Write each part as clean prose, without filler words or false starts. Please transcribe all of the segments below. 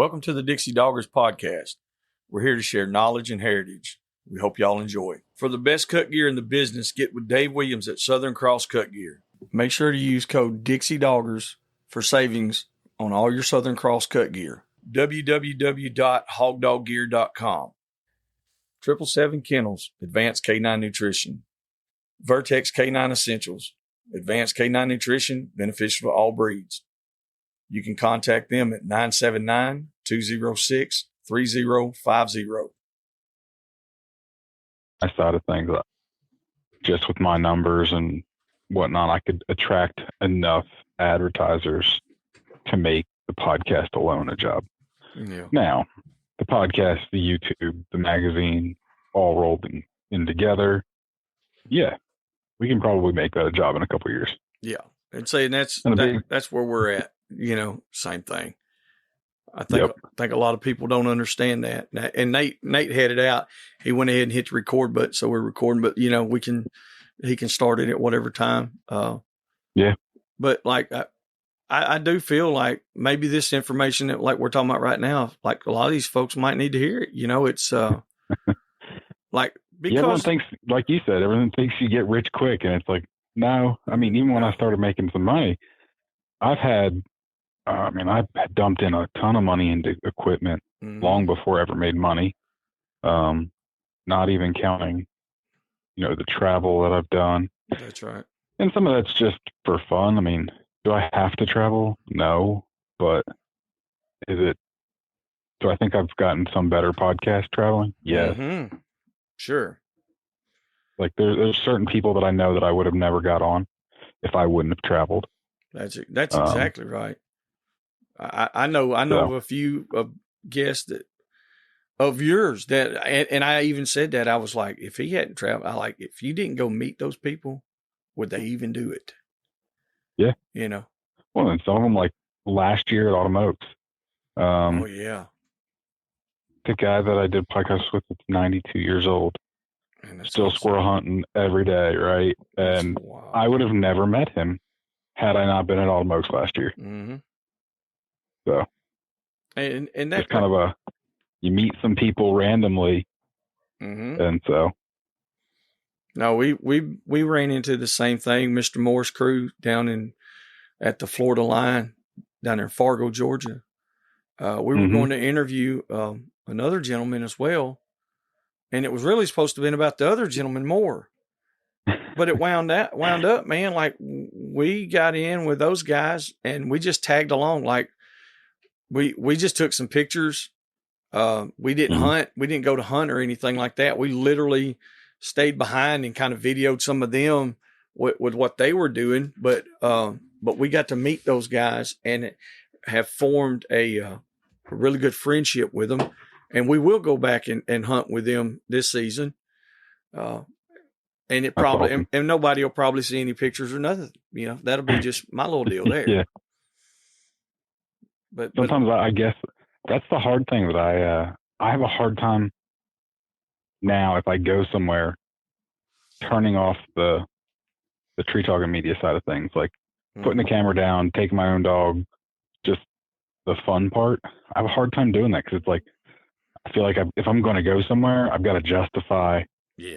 Welcome to the Dixie Doggers podcast. We're here to share knowledge and heritage. We hope y'all enjoy. For the best cut gear in the business, get with Dave Williams at Southern Cross Cut Gear. Make sure to use code Dixie Doggers for savings on all your Southern Cross cut gear. www.hogdoggear.com. 777 Kennels, Advanced K9 Nutrition. Vertex K9 Essentials, Advanced K9 Nutrition, beneficial to all breeds. You can contact them at 979-206-3050. I side of things, just with my numbers and whatnot, I could attract enough advertisers to make the podcast alone a job. Yeah. Now, the podcast, the YouTube, the magazine, all rolled in together. Yeah, we can probably make that a job in a couple of years. Yeah. And saying that's where we're at, same thing. I think a lot of people don't understand that. And Nate had it out. He went ahead and hit the record button, so we're recording, but he can start it at whatever time. Yeah. But like I do feel like maybe this information that like we're talking about right now, like a lot of these folks might need to hear it. It's like because everyone thinks, like you said, everyone thinks you get rich quick, and it's like, no. I mean, even when I started making some money, I dumped in a ton of money into equipment long before I ever made money. Not even counting, the travel that I've done. That's right. And some of that's just for fun. I mean, do I have to travel? No. But do I think I've gotten some better podcast traveling? Yes. Mm-hmm. Sure. Like there's certain people that I know that I would have never got on if I wouldn't have traveled. That's exactly right. I know a few guests of yours that, and I even said that I was like, if he hadn't traveled, if you didn't go meet those people, would they even do it? Yeah. Well, and some of them, like last year at Autumn Oaks. Oh yeah. The guy that I did podcast with is 92 years old. Still awesome. Squirrel hunting every day, right? And I would have never met him had I not been at Autumn Oaks last year. Mm-hmm. So, and that's kind of you meet some people randomly, and so. No, we ran into the same thing, Mr. Moore's crew down at the Florida line down in Fargo, Georgia. We were going to interview another gentleman as well, and it was really supposed to have been about the other gentleman more. But it wound up, man, like we got in with those guys and we just tagged along. Like we just took some pictures. We didn't hunt. We didn't go to hunt or anything like that. We literally stayed behind and kind of videoed some of them with what they were doing. But we got to meet those guys and have formed a really good friendship with them. And we will go back and hunt with them this season. And it probably, and nobody will probably see any pictures or nothing. That'll be just my little deal there. Yeah. But sometimes I guess that's the hard thing that I have a hard time now if I go somewhere turning off the tree talking media side of things, like putting the camera down, taking my own dog, just the fun part. I have a hard time doing that because it's like, I feel like if I'm going to go somewhere, I've got to justify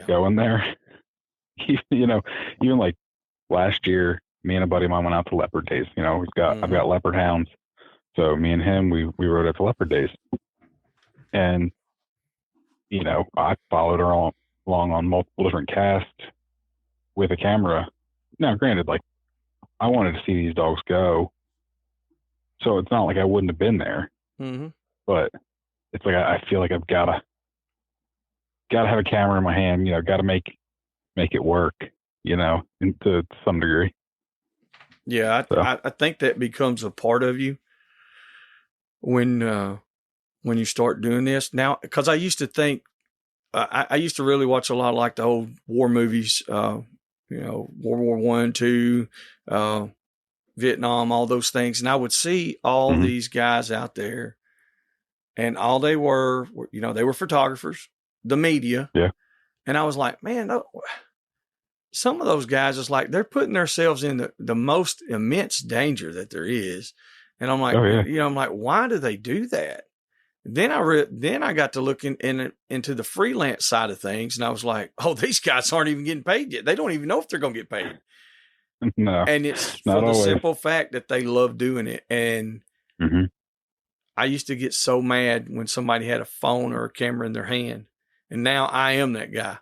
going there. Even like last year, me and a buddy of mine went out to Leopard Days. I've got Leopard Hounds. So me and him, we rode at the Leopard Days. And, I followed her along on multiple different casts with a camera. Now, granted, like I wanted to see these dogs go. So it's not like I wouldn't have been there. Mm-hmm. But it's like I feel like I've gotta have a camera in my hand, gotta make it work, to some degree. Yeah, I think that becomes a part of you when you start doing this now. Because I used to think, I used to really watch a lot of like the old war movies, World War I, II, Vietnam, all those things, and I would see all these guys out there, and all they were, they were photographers, the media, and I was like, man, some of those guys is like they're putting themselves in the most immense danger that there is. And I'm like, I'm like, why do they do that? Then I got to look into the freelance side of things, and I was like, oh, these guys aren't even getting paid yet. They don't even know if they're going to get paid. No, and it's not for the always. simple fact that they love doing it. And I used to get so mad when somebody had a phone or a camera in their hand, and now I am that guy.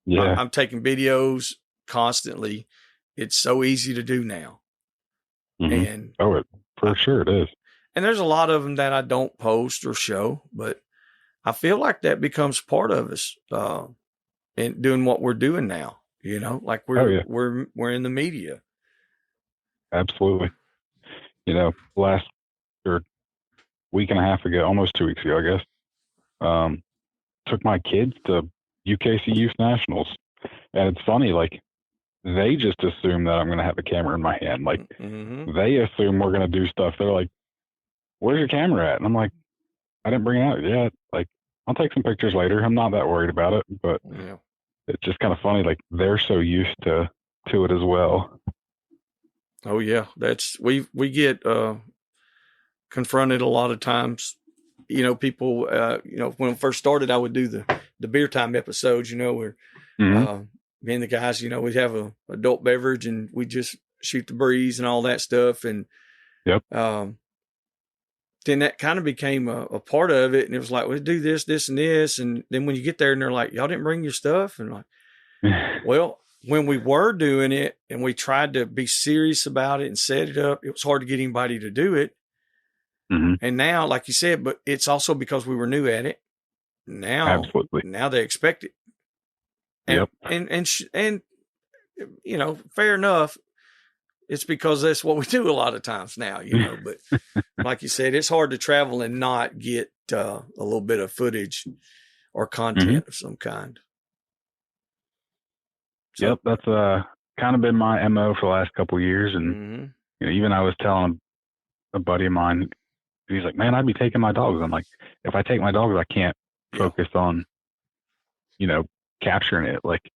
Yeah, I'm taking videos constantly. It's so easy to do now. And for sure it is. And there's a lot of them that I don't post or show, but I feel like that becomes part of us in doing what we're doing now. You know, like we're in the media. Absolutely. You know, last week and a half ago, almost 2 weeks ago, I guess, took my kids to UKC Youth Nationals, and it's funny, like they just assume that I'm going to have a camera in my hand. Like they assume we're going to do stuff. They're like, "Where's your camera at?" And I'm like, "I didn't bring it out yet. Like, I'll take some pictures later. I'm not that worried about it." But it's just kind of funny. Like they're so used to it as well. Oh yeah, we get confronted a lot of times. You know, people. You know, when I first started, I would do the beer time episodes. You know, where me and the guys, you know, we'd have a adult beverage and we just shoot the breeze and all that stuff. And then that kind of became a part of it. And it was like, we'll do this, this, and this. And then when you get there and they're like, y'all didn't bring your stuff. And like, well, when we were doing it and we tried to be serious about it and set it up, it was hard to get anybody to do it. And now, like you said, but it's also because we were new at it. Now they expect it. And, and you know, fair enough. It's because that's what we do a lot of times now, you know, but like you said, it's hard to travel and not get a little bit of footage or content of some kind. So, that's kind of been my MO for the last couple of years. And, you know, even I was telling a buddy of mine, he's like, man, I'd be taking my dogs. I'm like, if I take my dogs, I can't focus on, you know, capturing it. Like,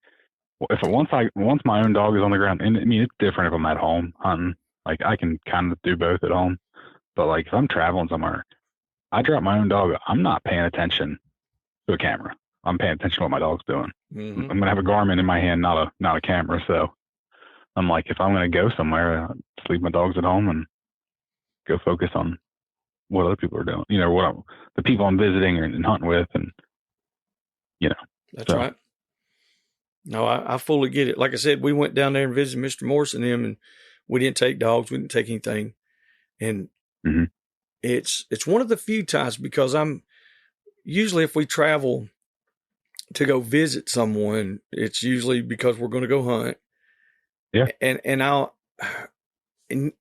if once my own dog is on the ground, and I mean, it's different if I'm at home hunting. Like, I can kind of do both at home. But like, if I'm traveling somewhere, I drop my own dog, I'm not paying attention to a camera. I'm paying attention to what my dog's doing. I'm gonna have a Garmin in my hand, not a camera. So I'm like, if I'm gonna go somewhere, just leave my dogs at home and go focus on what other people are doing. You know, the people I'm visiting and hunting with, and you know. That's right. No, I fully get it. Like I said, we went down there and visited Mr. Morris and him, and we didn't take dogs. We didn't take anything. And it's one of the few times, because I'm usually, if we travel to go visit someone, it's usually because we're going to go hunt. Yeah. And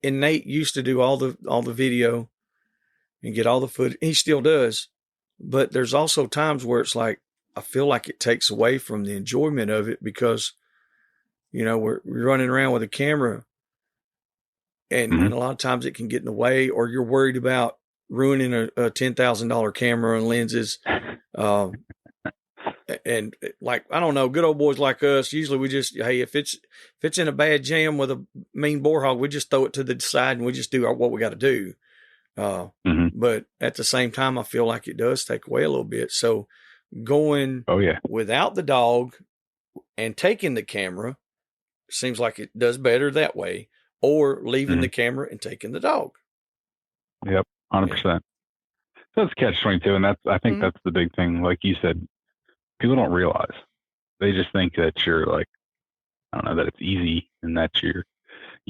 Nate used to do all the video and get all the footage. He still does. But there's also times where it's like, I feel like it takes away from the enjoyment of it, because, you know, we're running around with a camera and a lot of times it can get in the way, or you're worried about ruining a $10,000 camera and lenses. And like, I don't know, good old boys like us, usually we just, hey, if it's in a bad jam with a mean boar hog, we just throw it to the side and we just do what we got to do. But at the same time, I feel like it does take away a little bit. So going without the dog and taking the camera seems like it does better that way, or leaving the camera and taking the dog. Yep. 100%. So it's catch-22. And I think that's the big thing. Like you said, people don't realize. They just think that you're like, I don't know, that it's easy and that you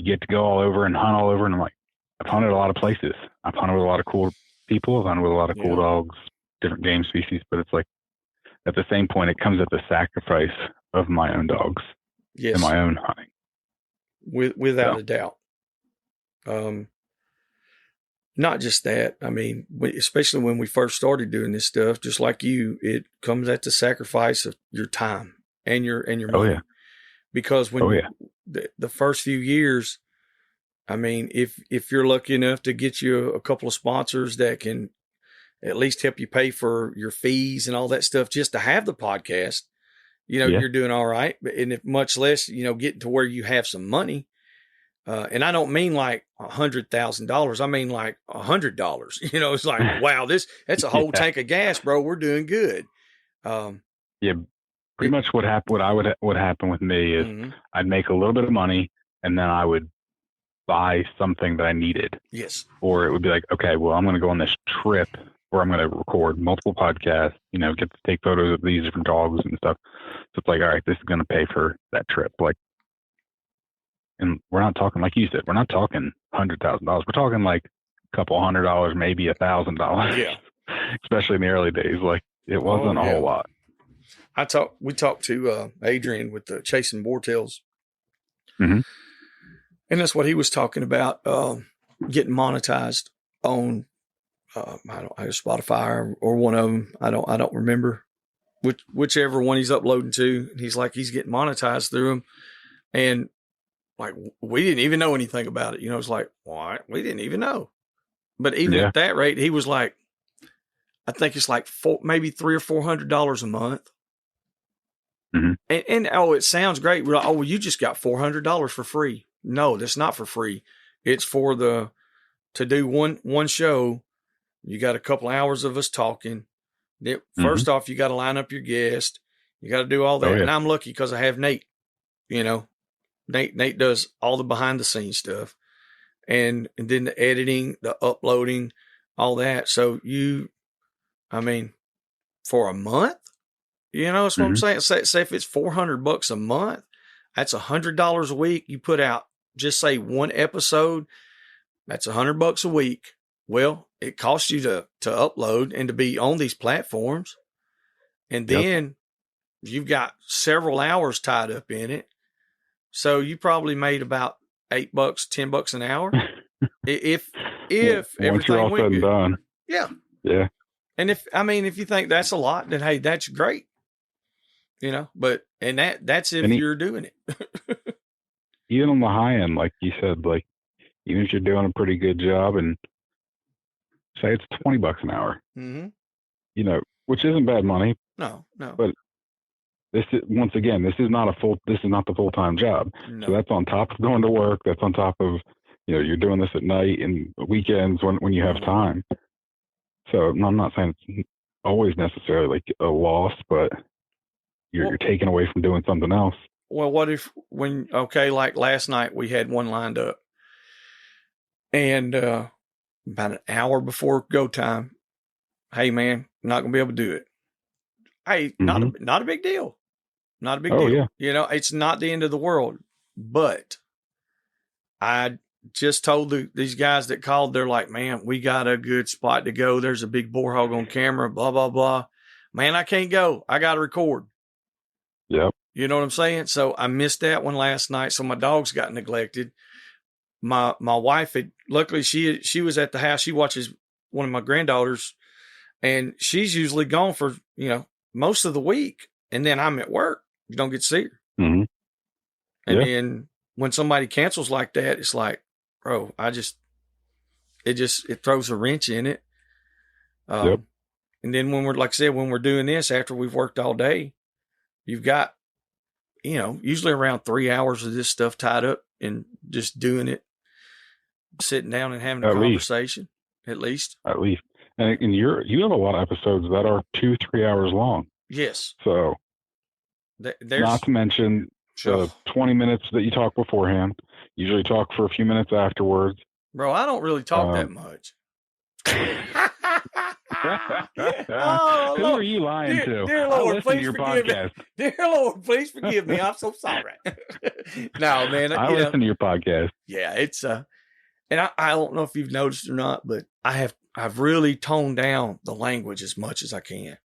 get to go all over and hunt all over. And I'm like, I've hunted a lot of places. I've hunted with a lot of cool people. I've hunted with a lot of cool dogs, different game species. But it's like, at the same point, it comes at the sacrifice of my own dogs and my own hunting. Without a doubt. Not just that. I mean, especially when we first started doing this stuff, just like you, it comes at the sacrifice of your time and your money. Because when the first few years, I mean, if you're lucky enough to get you a couple of sponsors that can at least help you pay for your fees and all that stuff just to have the podcast, you know, you're doing all right. And if much less, you know, getting to where you have some money, And I don't mean like $100,000. I mean like $100. You know, it's like, wow, that's a whole tank of gas, bro. We're doing good. Yeah, pretty much what happen with me is mm-hmm. I'd make a little bit of money and then I would buy something that I needed. Yes. Or it would be like, okay, well, I'm going to go on this trip where I'm going to record multiple podcasts, you know, get to take photos of these different dogs and stuff. So it's like, all right, this is going to pay for that trip. Like, and we're not talking, like you said, we're not talking $100,000. We're talking like a couple $100, maybe $1,000. Yeah. Especially in the early days. Like, it wasn't a whole lot. We talked to Adrian with the Chasing Boartails. Mm-hmm. And that's what he was talking about, getting monetized on, Spotify or one of them. I don't remember whichever one he's uploading to. And he's like, he's getting monetized through them. And like, we didn't even know anything about it. You know, it's like, what? We didn't even know. But even at that rate, he was like, I think it's like maybe $300 or $400 a month. Mm-hmm. And it sounds great. We're like, well, you just got $400 for free. No, that's not for free. It's for to do one show. You got a couple hours of us talking. First off, you got to line up your guest. You got to do all that. And I'm lucky because I have Nate. You know, Nate does all the behind the scenes stuff, and then the editing, the uploading, all that. So for a month, you know, that's what I'm saying. Say if it's $400 a month, that's $100 a week. You put out, just say one episode, that's $100 a week. Well, it costs you to upload and to be on these platforms. And then you've got several hours tied up in it. So you probably made about $8, $10 an hour. if everything you're all went said and good. done. Yeah. Yeah. And if you think that's a lot, then hey, that's great. You know, that's if you're doing it. Even on the high end, like you said, like even if you're doing a pretty good job and say it's $20 an hour, you know, which isn't bad money. No. But this is not the full-time job. No. So that's on top of going to work. That's on top of, you know, you're doing this at night and weekends when you have time. So I'm not saying it's always necessarily like a loss, but you're taken away from doing something else. Well, what if like last night we had one lined up and about an hour before go time, hey man, I'm not going to be able to do it. Hey, not a big deal. Not a big deal. Yeah. You know, it's not the end of the world, but I just told these guys that called, they're like, man, we got a good spot to go. There's a big boar hog on camera, blah, blah, blah. Man, I can't go. I got to record. Yep. You know what I'm saying? So I missed that one last night. So my dogs got neglected. My wife luckily she was at the house. She watches one of my granddaughters and she's usually gone for, you know, most of the week. And then I'm at work. You don't get to see her. Mm-hmm. And then when somebody cancels like that, it's like, bro, it throws a wrench in it. And then when we're doing this after we've worked all day, you've got, you know, usually around 3 hours of this stuff tied up and just doing it, sitting down and having a conversation, at least. And you have a lot of episodes that are 2-3 hours long. Yes. So not to mention the 20 minutes that you talk beforehand, usually talk for a few minutes afterwards. Bro, I don't really talk that much. Who are you lying to? Dear Lord, please forgive me. Dear Lord, please forgive me. I'm so sorry. No, man. I listen to your podcast. Yeah, it's and I don't know if you've noticed or not, but I've really toned down the language as much as I can.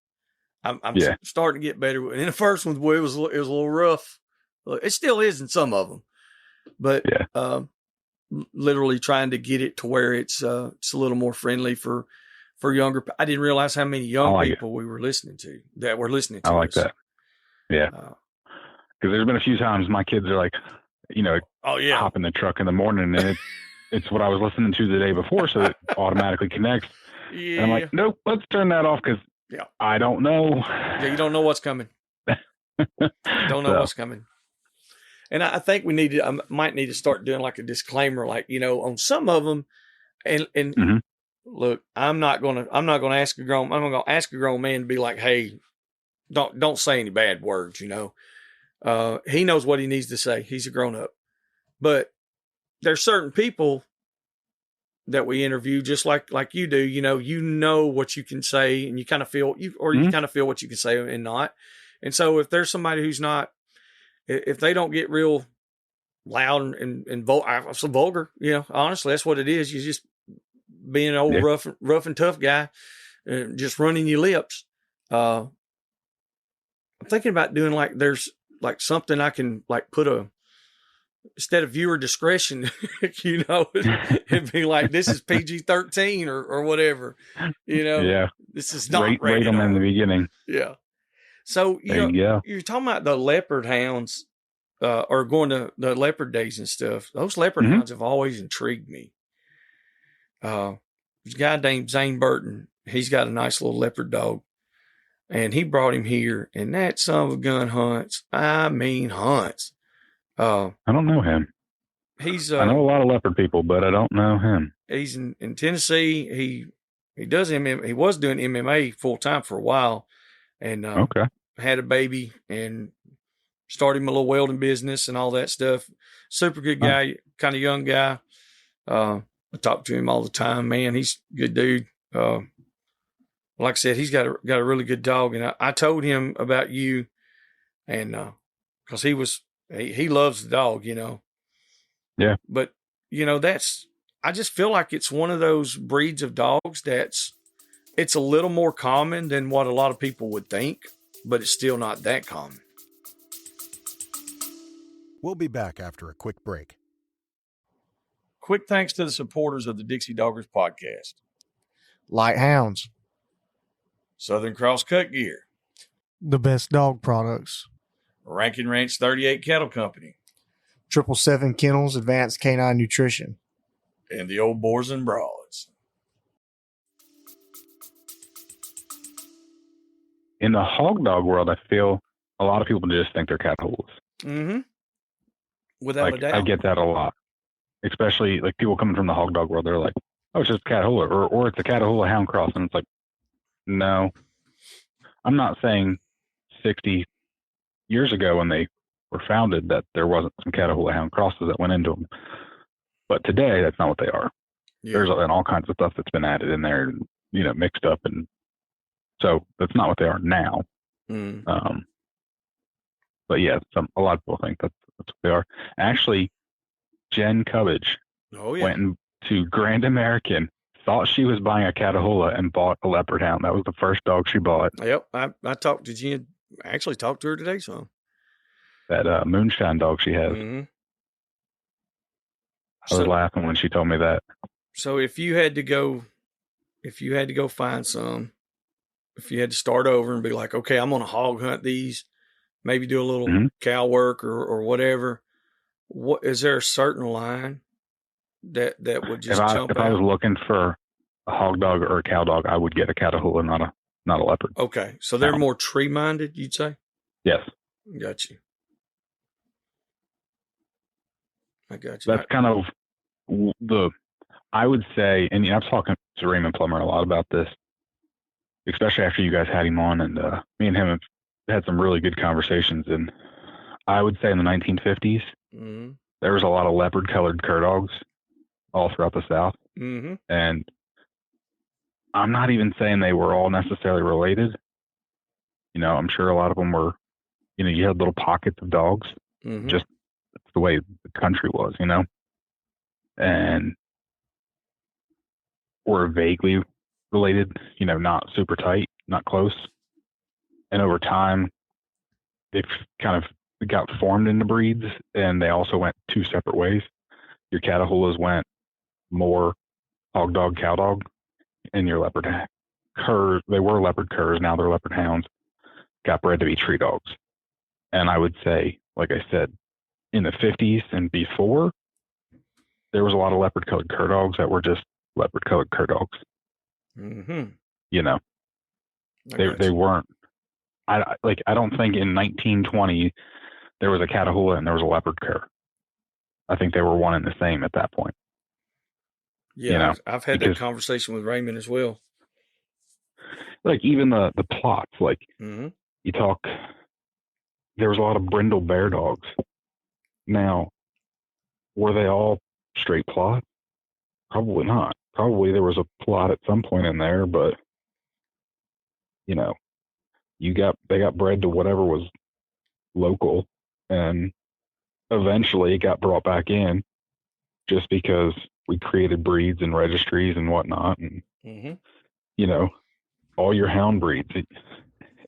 I'm starting to get better. In the first one, boy, it was a little rough. It still is in some of them, but literally trying to get it to where it's a little more friendly for younger. I didn't realize how many young people we were listening to that were listening to. I like that. Yeah. Because there's been a few times my kids are like, you know, hop in the truck in the morning and it's what I was listening to the day before. So it automatically connects. Yeah. And I'm like, nope, let's turn that off. Cause I don't know. Yeah. You don't know what's coming. You don't know what's coming. And I think I might need to start doing like a disclaimer, like, on some of them. And Mm-hmm. look, I'm not going to ask I'm going to ask a grown man to be like, hey, don't say any bad words, he knows what he needs to say. He's a grown up. But there's certain people that we interview, just like you do, what you can say, and you kind of feel you kind of feel what you can say and not. And so if there's somebody who's not, if they don't get real loud and vulgar, honestly, that's what it is. You just being an old rough and tough guy, just running your lips. I'm thinking about doing like, there's like something I can like put instead of viewer discretion, it'd be like, this is PG-13 or whatever, Yeah. this is not rate them in the beginning. Yeah. So, you're talking about the leopard hounds, or going to the leopard days and stuff. Those leopard hounds have always intrigued me. There's a guy named Zane Burton. He's got a nice little leopard dog, and he brought him here, and that son of a gun hunts. I mean, hunts. I don't know him. I know a lot of leopard people, but I don't know him. He's in Tennessee. He does He was doing MMA full time for a while, and had a baby and started him a little welding business and all that stuff. Super good guy, kind of young guy. I talk to him all the time, man. He's a good dude. Like I said, he's got a really good dog, and I told him about you, and because he loves the dog, Yeah. But I just feel like it's one of those breeds of dogs it's a little more common than what a lot of people would think, but it's still not that common. We'll be back after a quick break. Quick thanks to the supporters of the Dixie Doggers podcast. Light Hounds, Southern Cross Cut Gear, the best dog products, Rankin Ranch 38 Cattle Company, 777 Kennels Advanced Canine Nutrition, and the old Boars N Broads. In the hog dog world, I feel a lot of people just think they're Catahoulas. Mm-hmm. Without a doubt. I get that a lot. Especially like people coming from the hog dog world, they're like, oh, it's just Catahoula, or it's a Catahoula hound cross. And it's like, no. I'm not saying 60 years ago when they were founded that there wasn't some Catahoula hound crosses that went into them. But today, that's not what they are. Yeah. There's all kinds of stuff that's been added in there, mixed up. And so that's not what they are now. Mm. But yeah, a lot of people think that's what they are. Actually, Jen Cubbage went to Grand American, thought she was buying a Catahoula, and bought a leopard hound. That was the first dog she bought. Yep. I talked to Jen. I actually talked to her today, so. That moonshine dog she has. Mm-hmm. I was laughing when she told me that. So if you had to go find some, if you had to start over and be like, okay, I'm going to hog hunt these, maybe do a little cow work or whatever. What is there a certain line that would just jump out? If I was looking for a hog dog or a cow dog, I would get a Catahoula, not a leopard. Okay, so they're more tree minded, you'd say? Yes. Got you. I got you. That's kind of I would say, and I was talking to Raymond Plummer a lot about this, especially after you guys had him on, and me and him have had some really good conversations. And I would say in the 1950s, there was a lot of leopard-colored cur dogs all throughout the South. Mm-hmm. And I'm not even saying they were all necessarily related. I'm sure a lot of them were, you had little pockets of dogs. Mm-hmm. Just that's the way the country was, and were vaguely related, not super tight, not close. And over time, they've kind of got formed into breeds, and they also went two separate ways. Your Catahoulas went more hog dog, cow dog, and your leopard curs, they were leopard curs, now they're leopard hounds, got bred to be tree dogs. And I would say, like I said, in the 50s and before, there was a lot of leopard colored cur dogs that were just leopard colored cur dogs. Mm-hmm. They weren't. I don't think in 1920 there was a Catahoula and there was a Leopard cur. I think they were one and the same at that point. Yeah, you know, I've had that conversation with Raymond as well. Like even the plots, like you talk, there was a lot of brindle bear dogs. Now, were they all straight plot? Probably not. Probably there was a plot at some point in there, but you know, they got bred to whatever was local, and eventually it got brought back in just because we created breeds and registries and whatnot, and you know, all your hound breeds.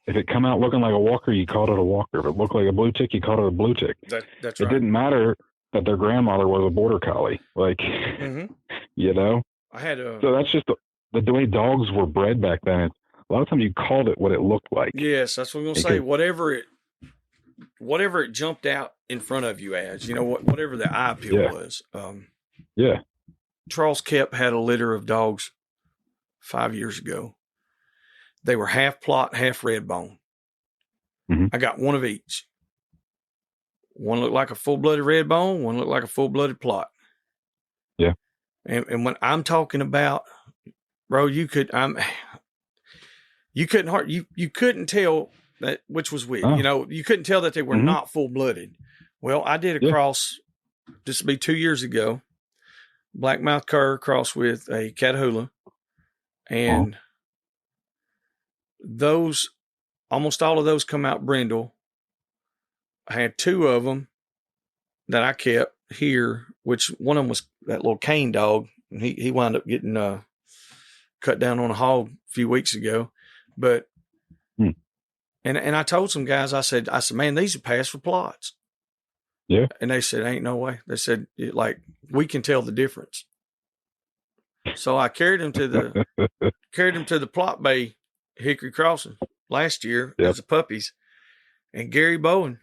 If it come out looking like a walker, you called it a walker. If it looked like a blue tick, you called it a blue tick. That's right. It didn't matter that their grandmother was a border collie. Like, you know? So that's just the way dogs were bred back then. A lot of times you called it what it looked like. Yes, that's what I'm going to say. Whatever it jumped out in front of you as, you know, whatever the eye appeal was. Charles Kemp had a litter of dogs 5 years ago. They were half plot, half red bone. I got one of each. One looked like a full-blooded red bone. One looked like a full-blooded plot. Yeah. And when I'm talking about, bro, you couldn't tell that which was which. You know, you couldn't tell that they were not full-blooded. Well, I did a cross, this will be 2 years ago, black-mouthed cur crossed with a Catahoula, and those, almost all of those come out brindle. I had two of them that I kept here, which one of them was that little cane dog. And he wound up getting cut down on a hog a few weeks ago. But and I told some guys, I said, man, these are passed for plots. Yeah. And they said, ain't no way. They said, like, we can tell the difference. So I carried him to the plot bay Hickory Crossing last year as a puppies. And Gary Bowen,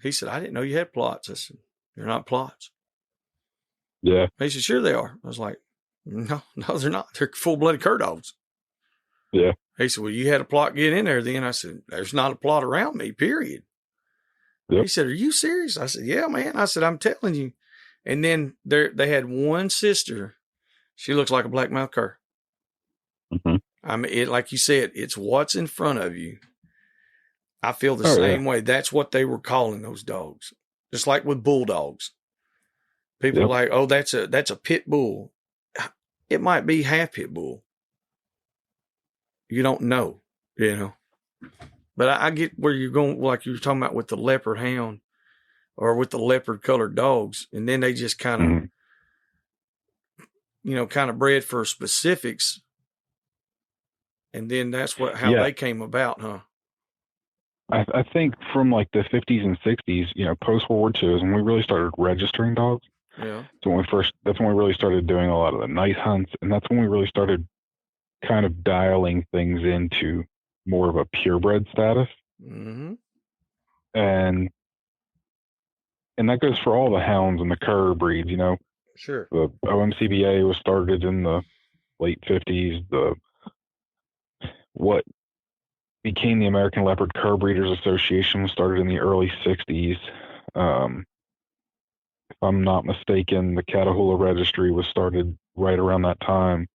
he said, I didn't know you had plots. I said, they're not plots. Yeah. He said, sure they are. I was like, no, they're not. They're full-blooded cur dogs. Yeah. He said, well, you had a plot get in there then. I said, there's not a plot around me, period. Yep. He said, are you serious? I said, yeah, man. I said, I'm telling you. And then they had one sister. She looks like a black-mouthed cur. I mean, like you said, it's what's in front of you. I feel the same way. That's what they were calling those dogs. Just like with bulldogs. People are like, oh, that's a pit bull. It might be half pit bull. You don't know, you know. But I get where you're going, like you were talking about with the leopard hound or with the leopard colored dogs. And then they just kind of, kind of bred for specifics. And then that's how they came about, huh? I think from like the 50s and 60s, post World War II is when we really started registering dogs. Yeah. So that's when we really started doing a lot of the night hunts. And that's when we really started kind of dialing things into more of a purebred status. And that goes for all the hounds and the cur breeds, Sure. The OMCBA was started in the late 50s. What became the American Leopard Cur Breeders Association was started in the early 60s. If I'm not mistaken, the Catahoula Registry was started right around that time.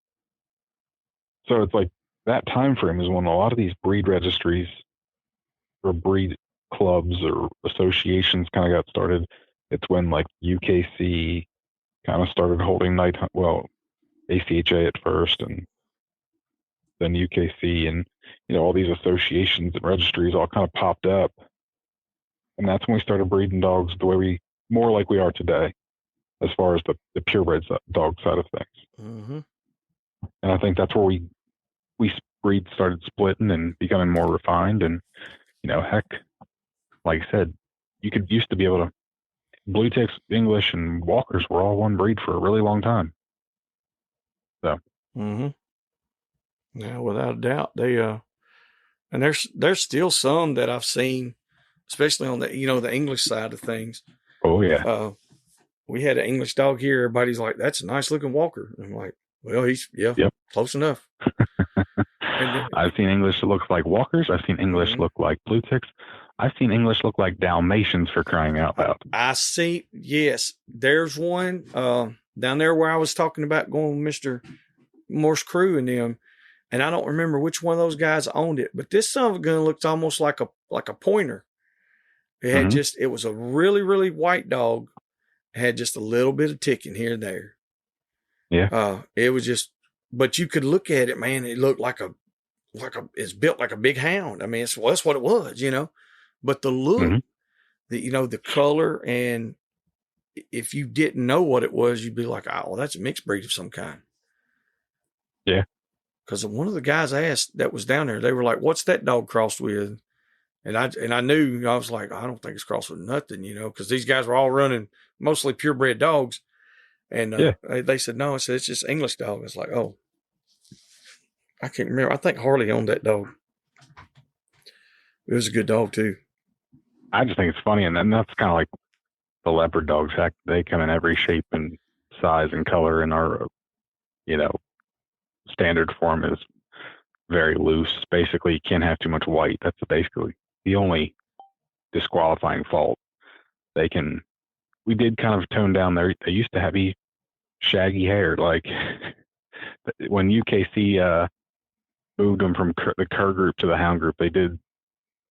So it's like that time frame is when a lot of these breed registries or breed clubs or associations kind of got started. It's when like UKC kind of started holding night hunt, ACHA at first, and then UKC, and all these associations and registries all kind of popped up, and that's when we started breeding dogs the way more like we are today, as far as the purebred dog side of things. And I think that's where we breed started splitting and becoming more refined. And heck, like I said, you used to be able to blue ticks, English, and walkers were all one breed for a really long time. So. Yeah, without a doubt, they and there's still some that I've seen, especially on the the English side of things. Oh yeah. We had an English dog here. Everybody's like, "That's a nice looking walker." I'm like, "Well, he's close enough." I've seen English that looks like walkers. I've seen English look like blue ticks. I've seen English look like Dalmatians, for crying out loud. I see. Yes, there's one down there where I was talking about going with Mr. Morse crew and them, and I don't remember which one of those guys owned it, but this son of a gun looked almost like a pointer. It had it was a really, really white dog. It had just a little bit of ticking here and there. Yeah. It was just, but you could look at it, man. It looked like it's built like a big hound. I mean, that's what it was, you know. But the look, the color, and if you didn't know what it was, you'd be like, oh, well, that's a mixed breed of some kind. Yeah. Because one of the guys I asked that was down there, they were like, what's that dog crossed with? And I knew, I was like, I don't think it's crossed with nothing, you know, because these guys were all running mostly purebred dogs. And they said, no, it's just English dog. It's like, oh, I can't remember. I think Harley owned that dog. It was a good dog too. I just think it's funny. And then that's kind of like the leopard dogs. Heck, they come in every shape and size and color, and our, standard form is very loose. Basically, you can't have too much white. That's basically the only disqualifying fault. We did kind of tone down there. They used to have shaggy hair. Like when UKC moved them from the cur group to the hound group, they did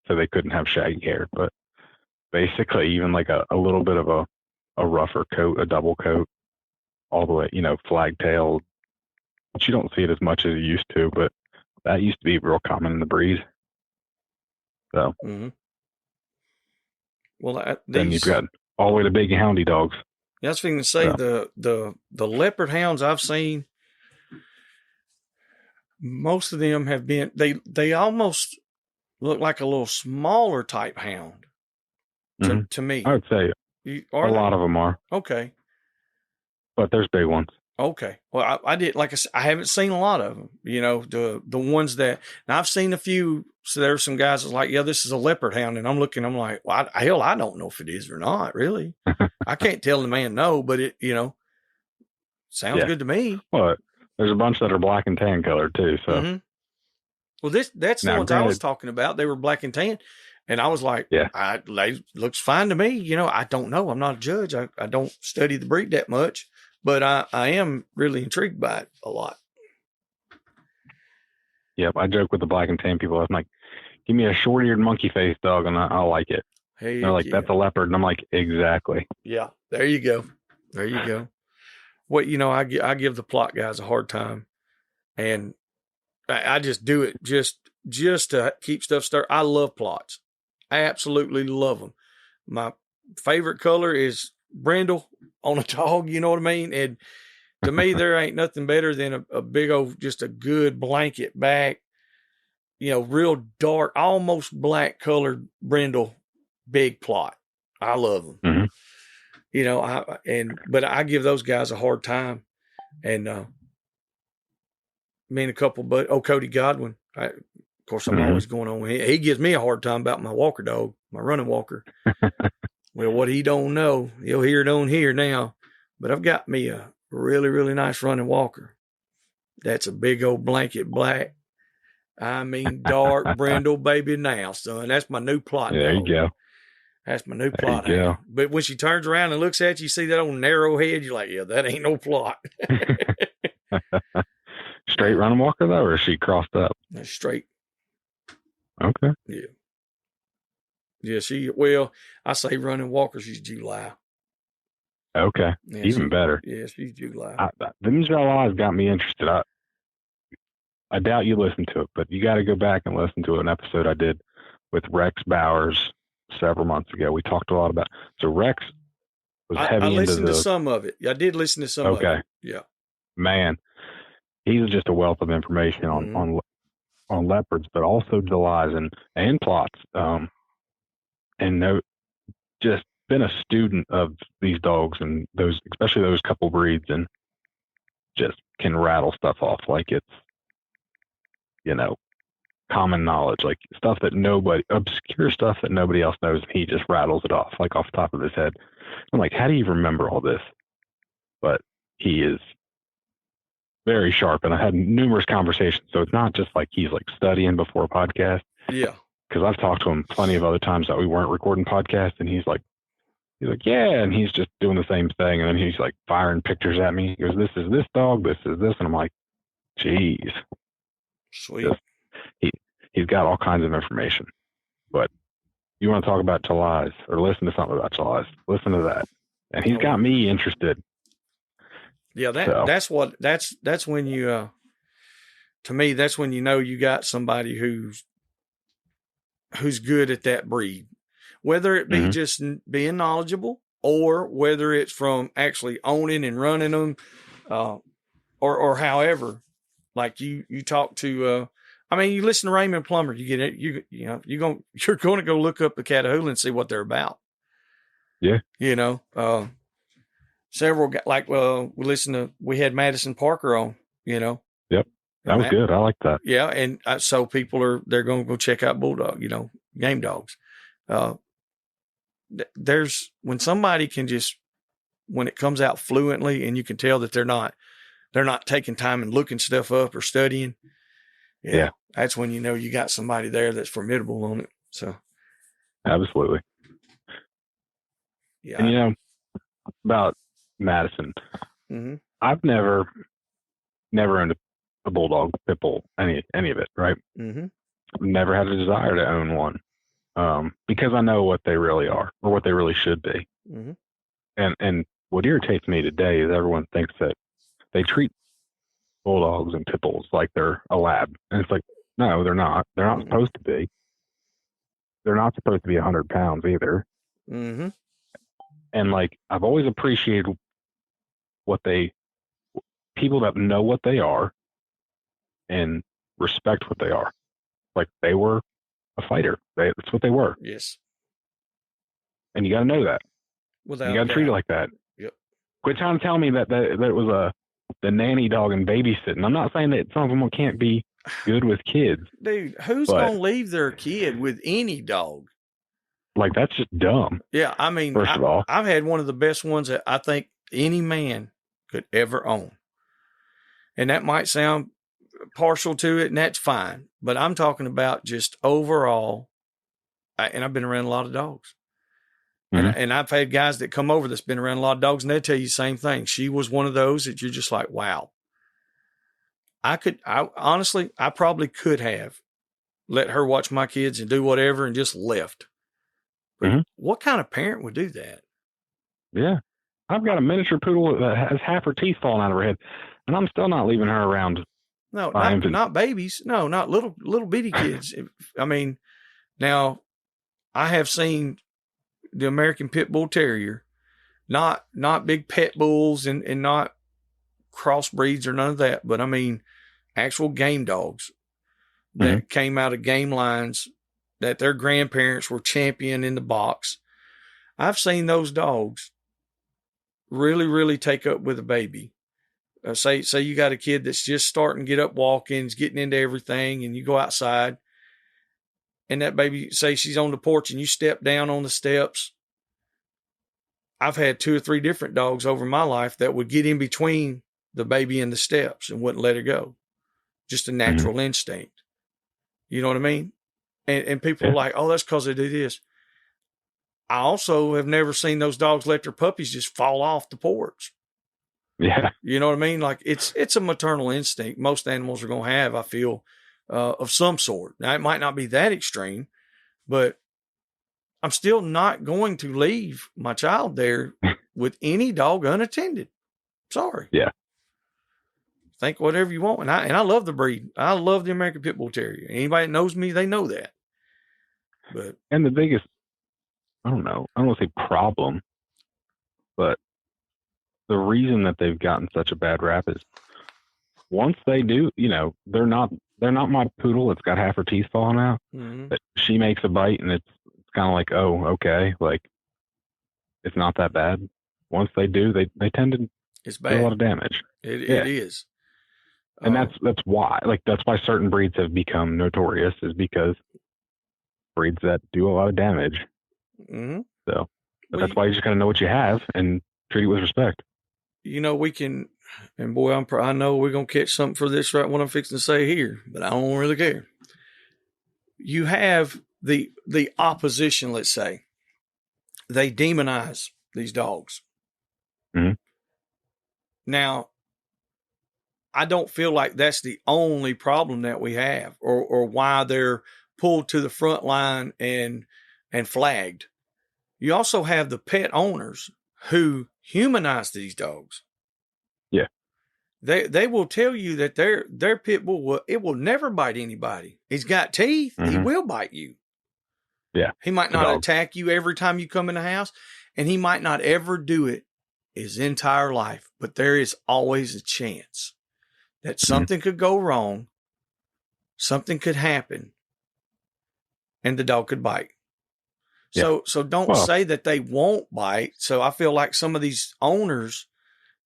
so they couldn't have shaggy hair. But basically, even like a little bit of a rougher coat, a double coat, all the way, flag-tailed. But you don't see it as much as you used to, but that used to be real common in the breed. So well, then you've got all the way to big houndy dogs. Yeah, I was going to say the leopard hounds I've seen, most of them have been they almost look like a little smaller type hound to me. I would say a lot of them are. Okay. But there's big ones. Okay. Well, I did, like I said, I haven't seen a lot of them, the ones that, now I've seen a few. So there are some guys that's like, yeah, this is a leopard hound. And I'm like, well, I don't know if it is or not, really. I can't tell the man no, but it, sounds good to me. Well, there's a bunch that are black and tan colored too. So, well, that's the ones I was talking about. They were black and tan. And I was like, looks fine to me. I don't know. I'm not a judge. I don't study the breed that much. But I am really intrigued by it a lot. Yep, I joke with the black and tan people. I'm like, give me a short-eared monkey-faced dog, and I'll like it. Hey, they're like, that's a leopard, and I'm like, exactly. Yeah, there you go. There you go. Well, I give the plot guys a hard time, and I just do it just to keep stuff started. I love plots. I absolutely love them. My favorite color is brindle on a dog, you know what I mean? And to me, there ain't nothing better than a big old, just a good blanket back, real dark, almost black colored brindle, big plot. I love them. But I give those guys a hard time. And me and a couple, but Cody Godwin, of course, I'm always going on. He gives me a hard time about my walker dog, my running walker. Well, what he don't know, he'll hear it on here now. But I've got me a really, really nice running walker. That's a big old blanket black. I mean, dark brindle baby now, son. That's my new plot. There you go. That's my new plot. But when she turns around and looks at you, see that old narrow head, you're like, yeah, that ain't no plot. Straight running walker, though, or is she crossed up? That's straight. Okay. Yeah. Yeah, I say running walker, she's July. Okay. Yeah, even better. Yeah, she's July. Them July's got me interested. I doubt you listened to it, but you got to go back and listen to an episode I did with Rex Bowers several months ago. We talked a lot about, so Rex was heavy into I listened to some of it. I did listen to some of it. Okay. Yeah. Man, he's just a wealth of information on leopards, but also Julys and plots. Just been a student of these dogs and those, especially those couple breeds, and just can rattle stuff off like it's, common knowledge, like stuff that obscure stuff that nobody else knows. And he just rattles it off like off the top of his head. I'm like, how do you remember all this? But he is very sharp, and I had numerous conversations. So it's not just like he's like studying before a podcast. Yeah. because I've talked to him plenty of other times that we weren't recording podcasts, and he's like, yeah, and he's just doing the same thing, and then he's like firing pictures at me. He goes, this is this dog, this is this, and I'm like, geez, Sweet. just, he's got all kinds of information. But you want to talk about July's or listen to something about July's, listen to that, and he's got me interested. Yeah, that's when you to me, that's when you know you got somebody who's good at that breed, whether it be just being knowledgeable or whether it's from actually owning and running them, or however. Like you talk to, you listen to Raymond Plummer, you get it, you're going to go look up the Catahoula and see what they're about. Yeah. Several guys, like, we had Madison Parker on, Yep. That was good. I like that. Yeah. And so they're going to go check out Bulldog, game dogs. When somebody can when it comes out fluently and you can tell that they're not taking time and looking stuff up or studying. Yeah. That's when you got somebody there that's formidable on it. So. Absolutely. Yeah. And about Madison, I've never owned a bulldog, pit bull, any of it, right? Never had a desire to own one, because I know what they really are or what they really should be. And what irritates me today is everyone thinks that they treat bulldogs and pit bulls like they're a lab, and it's like, no, they're not. They're not supposed to be. They're not supposed to be 100 pounds either. And like, I've always appreciated people that know what they are and respect what they are. Like, they were a fighter. That's what they were. Yes. And you got to know that. You got to treat it like that. Yep. Quit trying to tell me that it was the nanny dog and babysitting. I'm not saying that some of them can't be good with kids. Dude, who's going to leave their kid with any dog? Like, that's just dumb. Yeah, first of all, I've had one of the best ones that I think any man could ever own. And that might sound partial to it, and that's fine. But I'm talking about just overall, and I've been around a lot of dogs. And I've had guys that come over that's been around a lot of dogs, and they tell you the same thing. She was one of those that you're just like, wow. Honestly, I probably could have let her watch my kids and do whatever and just left. But what kind of parent would do that? Yeah. I've got a miniature poodle that has half her teeth falling out of her head, and I'm still not leaving her around. No, not babies. No, not little bitty kids. Now I have seen the American Pit Bull Terrier, not big pet bulls and not crossbreeds or none of that, but actual game dogs that came out of game lines that their grandparents were champion in the box. I've seen those dogs really, really take up with a baby. Say you got a kid that's just starting to get up walking, getting into everything, and you go outside, and that baby, say she's on the porch, and you step down on the steps. I've had 2 or 3 different dogs over my life that would get in between the baby and the steps and wouldn't let her go. Just a natural instinct. You know what I mean? And people are like, oh, that's because they do this. I also have never seen those dogs let their puppies just fall off the porch. Yeah. You know what I mean? Like, it's a maternal instinct most animals are going to have, I feel, of some sort. Now, it might not be that extreme, but I'm still not going to leave my child there with any dog unattended. Sorry. Yeah. Think whatever you want. And I love the breed. I love the American Pit Bull Terrier. Anybody that knows me, they know that. And the biggest, I don't want to say problem, but the reason that they've gotten such a bad rap is once they do, they're not my poodle that's got half her teeth falling out. But she makes a bite and it's kind of like, oh, okay, like, it's not that bad. Once they do, they tend to do a lot of damage. It is. And that's why certain breeds have become notorious, is because breeds that do a lot of damage. So, but that's why you just got to know what you have and treat it with respect. We can, and boy, I know we're going to catch something for this, right? What I'm fixing to say here, but I don't really care. You have the opposition, let's say, they demonize these dogs. Mm-hmm. Now, I don't feel like that's the only problem that we have, or why they're pulled to the front line and flagged. You also have the pet owners who humanize these dogs. Yeah. They will tell you that their pit bull will never bite anybody. He's got teeth. Mm-hmm. He will bite you. Yeah. He might not attack you every time you come in the house, and he might not ever do it his entire life, but there is always a chance that something could go wrong, something could happen, and the dog could bite. Yeah. So don't say that they won't bite. So I feel like some of these owners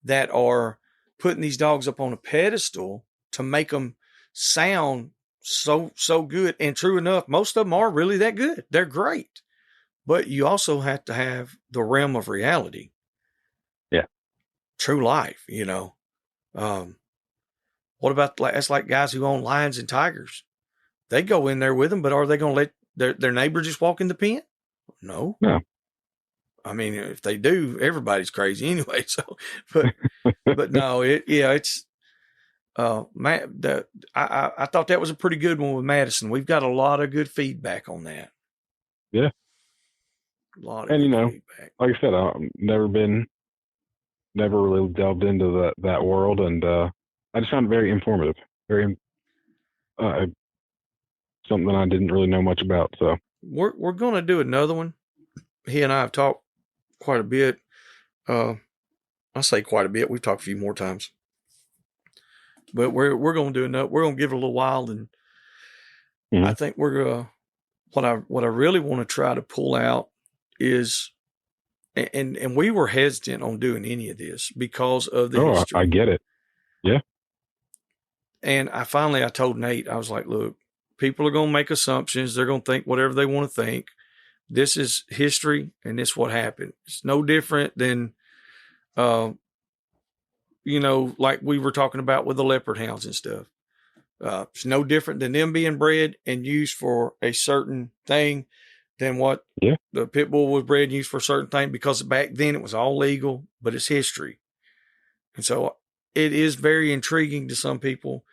that are putting these dogs up on a pedestal to make them sound so good. And true enough, most of them are really that good. They're great. But you also have to have the realm of reality. Yeah. True life, What about, that's like guys who own lions and tigers. They go in there with them, but are they going to let their neighbor just walk in the pen? No. I mean, if they do, everybody's crazy anyway. So, but no, it's, I thought that was a pretty good one with Madison. We've got a lot of good feedback on that. Yeah. A lot of feedback. Like I said, I've never really delved into that world, and I just found it very informative, very something I didn't really know much about. So we're going to do another one. He and I have talked quite a bit. I say quite a bit. We've talked a few more times, but we're going to do another. We're going to give it a little while, and I think we're going to. What I really want to try to pull out is, and we were hesitant on doing any of this because of the history. I get it. Yeah. And I told Nate, I was like, look, people are going to make assumptions. They're going to think whatever they want to think. This is history, and this is what happened. It's no different than, like we were talking about with the leopard hounds and stuff. It's no different than them being bred and used for a certain thing than what the pit bull was bred and used for a certain thing, because back then it was all legal, but it's history. And so it is very intriguing to some people.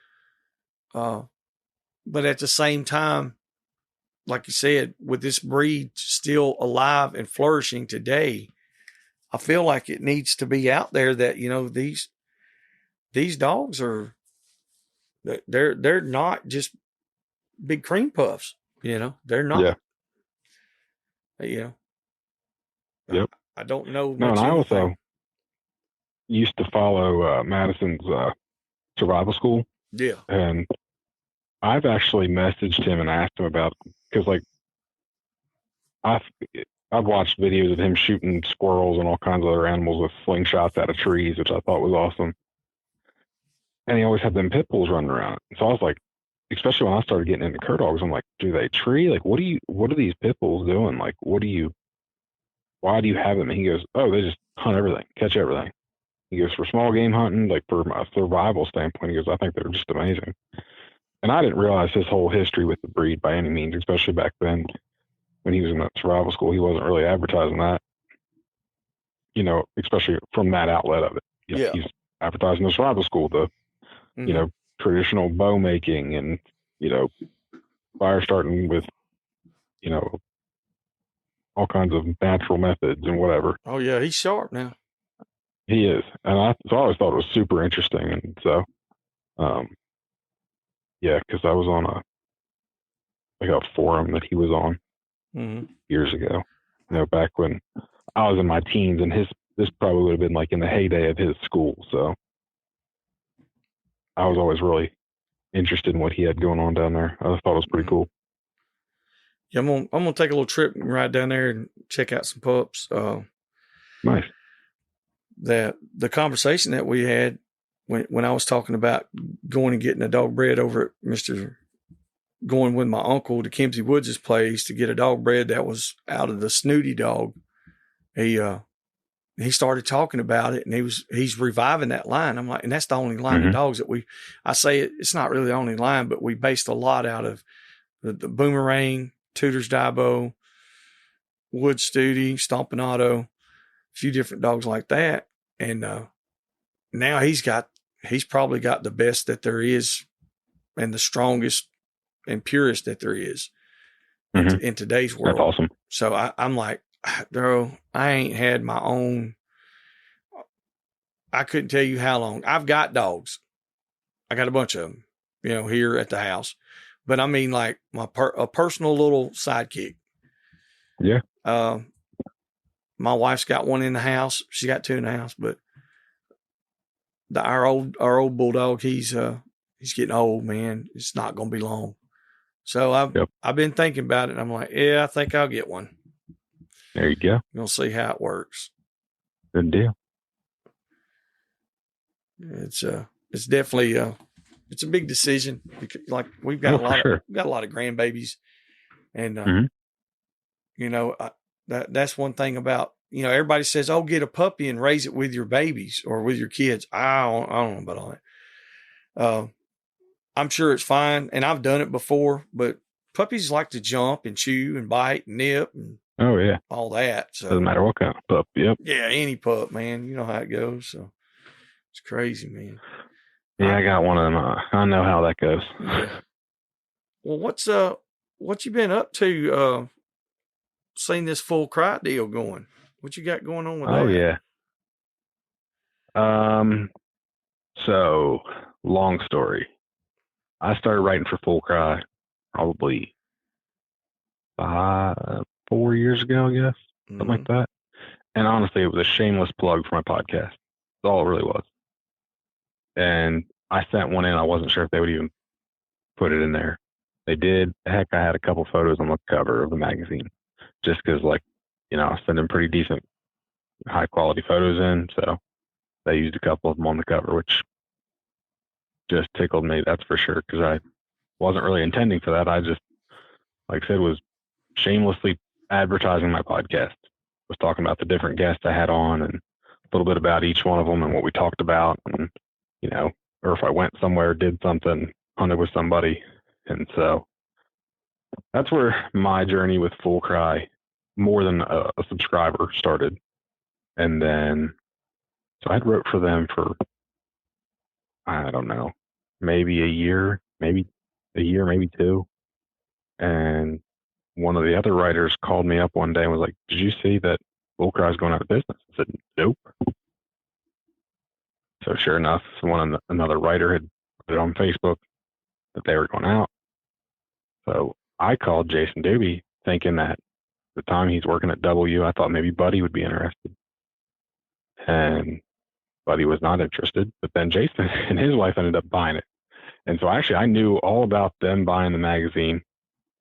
But at the same time, like you said, with this breed still alive and flourishing today, I feel like it needs to be out there that, these dogs are, they're not just big cream puffs, they're not, Yep. I don't know. No, and I also used to follow Madison's survival school. Yeah. And I've actually messaged him and asked him about, because I've watched videos of him shooting squirrels and all kinds of other animals with slingshots out of trees, which I thought was awesome. And he always had them pit bulls running around. So I was like, especially when I started getting into cur dogs, I'm like, do they tree? Like, what are these pit bulls doing? Like, why do you have them? And he goes, oh, they just hunt everything, catch everything. He goes, for small game hunting, like for a survival standpoint, he goes, I think they're just amazing. And I didn't realize his whole history with the breed by any means, especially back then when he was in that survival school. He wasn't really advertising that, especially from that outlet of it. He's advertising the survival school, the, traditional bow making and, fire starting with, all kinds of natural methods and whatever. Oh yeah. He's sharp now. He is. And I always thought it was super interesting. And so, because I was on a forum that he was on years ago, back when I was in my teens, and this probably would have been like in the heyday of his school. So I was always really interested in what he had going on down there. I thought it was pretty cool. Yeah, I'm gonna take a little trip and ride down there and check out some pups. Nice. That the conversation that we had when I was talking about going and getting a dog bred over at going with my uncle to Kimsey Woods' place to get a dog bred that was out of the snooty dog. He started talking about it, and he's reviving that line. I'm like, and that's the only line of dogs that it's not really the only line, but we based a lot out of the Boomerang Tudor's Dibo, Wood Studi, Stompanato, a few different dogs like that. And now he's probably got the best that there is and the strongest and purest that there is in today's world. That's awesome. So I'm like, bro, I ain't had my own. I couldn't tell you how long. I've got dogs. I got a bunch of them, here at the house. But I mean, like a personal little sidekick. Yeah. My wife's got one in the house. She got two in the house, but our old bulldog, he's getting old, man. It's not going to be long. So I've been thinking about it. And I'm like, yeah, I think I'll get one. There you go. We'll see how it works. Good deal. It's definitely it's a big decision because like we've got a lot of grandbabies, and that's one thing about everybody says, oh, get a puppy and raise it with your babies or with your kids. I don't know about all that. I'm sure it's fine, and I've done it before, but puppies like to jump and chew and bite and nip and all that. So doesn't matter what kind of pup. Yep. Yeah, any pup, man. You know how it goes. So it's crazy, man. Yeah, I got one of them. I know how that goes. Yeah. Well, what you been up to? Seen this full cry deal going. What you got going on with that? Oh yeah. So long story. I started writing for Full Cry probably 4 years ago, I guess, something like that. And honestly, it was a shameless plug for my podcast. That's all it really was. And I sent one in. I wasn't sure if they would even put it in there. They did. Heck, I had a couple photos on the cover of the magazine just because, I sent them pretty decent, high quality photos in. So they used a couple of them on the cover, which just tickled me, that's for sure, because I wasn't really intending for that. I just, like I said, was shamelessly advertising my podcast. Was talking about the different guests I had on and a little bit about each one of them and what we talked about, and or if I went somewhere, did something, hunted with somebody. And so that's where my journey with Full Cry, more than a subscriber, started. And then, so I'd wrote for them for, I don't know, maybe a year, maybe two. And one of the other writers called me up one day and was like, did you see that Full Cry is going out of business? I said, nope. So sure enough, another writer had put it on Facebook that they were going out. So I called Jason Doobie thinking that the time he's working at W, I thought maybe Buddy would be interested. And Buddy was not interested, but then Jason and his wife ended up buying it. And so actually I knew all about them buying the magazine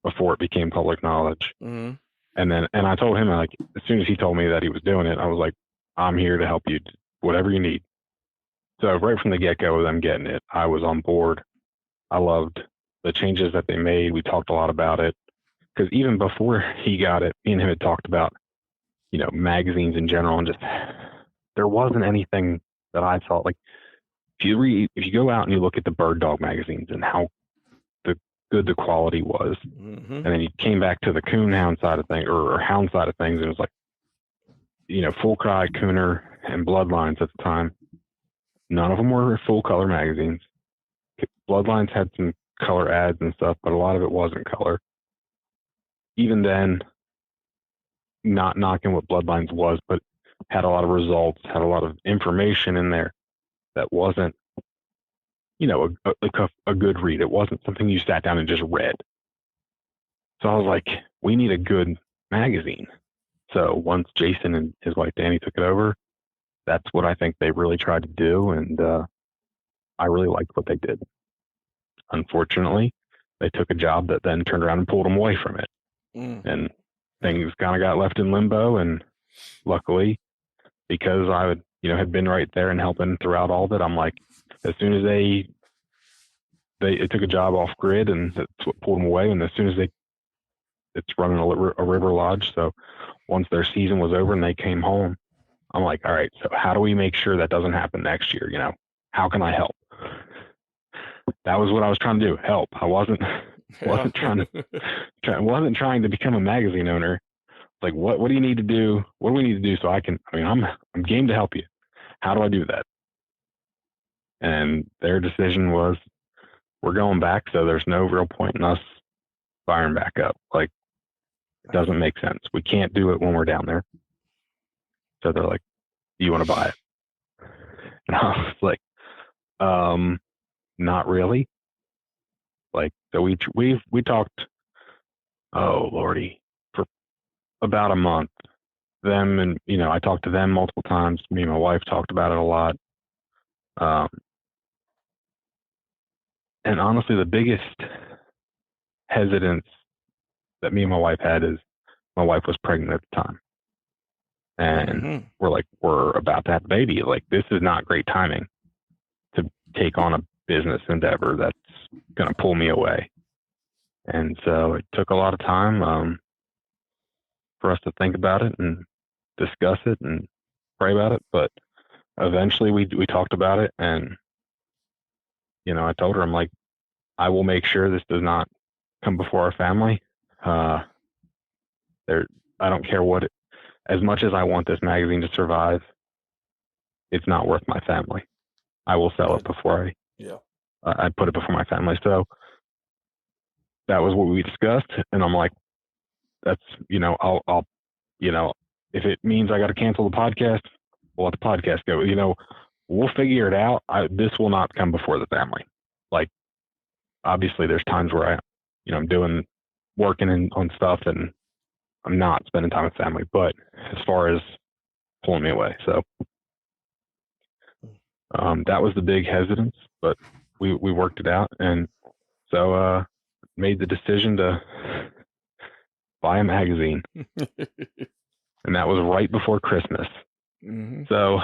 before it became public knowledge. Mm-hmm. And I told him, as soon as he told me that he was doing it, I was like, I'm here to help you, whatever you need. So right from the get-go of them getting it, I was on board. I loved the changes that they made. We talked a lot about it because even before he got it, me and him had talked about, magazines in general, and just there wasn't anything that I thought like if you go out and you look at the bird dog magazines and how good the quality was, and then you came back to the coon hound side of things or hound side of things, and it was like, Full Cry, Cooner, and Bloodlines at the time. None of them were full color magazines. Bloodlines had some color ads and stuff, but a lot of it wasn't color. Even then, not knocking what Bloodlines was, but had a lot of results, had a lot of information in there that wasn't, a good read. It wasn't something you sat down and just read. So I was like, we need a good magazine. So once Jason and his wife Danny took it over, that's what I think they really tried to do, and I really liked what they did. Unfortunately, they took a job that then turned around and pulled them away from it. And things kind of got left in limbo, and luckily, because I would, had been right there and helping throughout all of it, I'm like, as soon as they took a job off grid, and that's what pulled them away, and as soon as it's running a river lodge, so once their season was over and they came home, I'm like, all right, so how do we make sure that doesn't happen next year? How can I help? That was what I was trying to do, help. I wasn't wasn't trying to become a magazine owner. Like, what do you need to do? What do we need to do so I'm game to help you. How do I do that? And their decision was, we're going back, so there's no real point in us firing back up. Like, it doesn't make sense. We can't do it when we're down there. So they're like, do you want to buy it? And I was like, not really. Like, so we talked, oh Lordy, for about a month. Them and, I talked to them multiple times. Me and my wife talked about it a lot. And honestly, the biggest hesitance that me and my wife had is my wife was pregnant at the time. And we're about to have a baby. Like, this is not great timing to take on a business endeavor that's going to pull me away. And so it took a lot of time for us to think about it and discuss it and pray about it. But eventually we talked about it, and, I told her, I'm like, I will make sure this does not come before our family. I don't care as much as I want this magazine to survive, it's not worth my family. I will sell it before I put it before my family. So that was what we discussed. And I'm like, that's, I'll if it means I got to cancel the podcast, we'll let the podcast go. We'll figure it out. This will not come before the family. Like, obviously there's times where I'm working on stuff and I'm not spending time with family, but as far as pulling me away. So that was the big hesitance, but we worked it out. And so made the decision to buy a magazine. And that was right before Christmas. Mm-hmm. So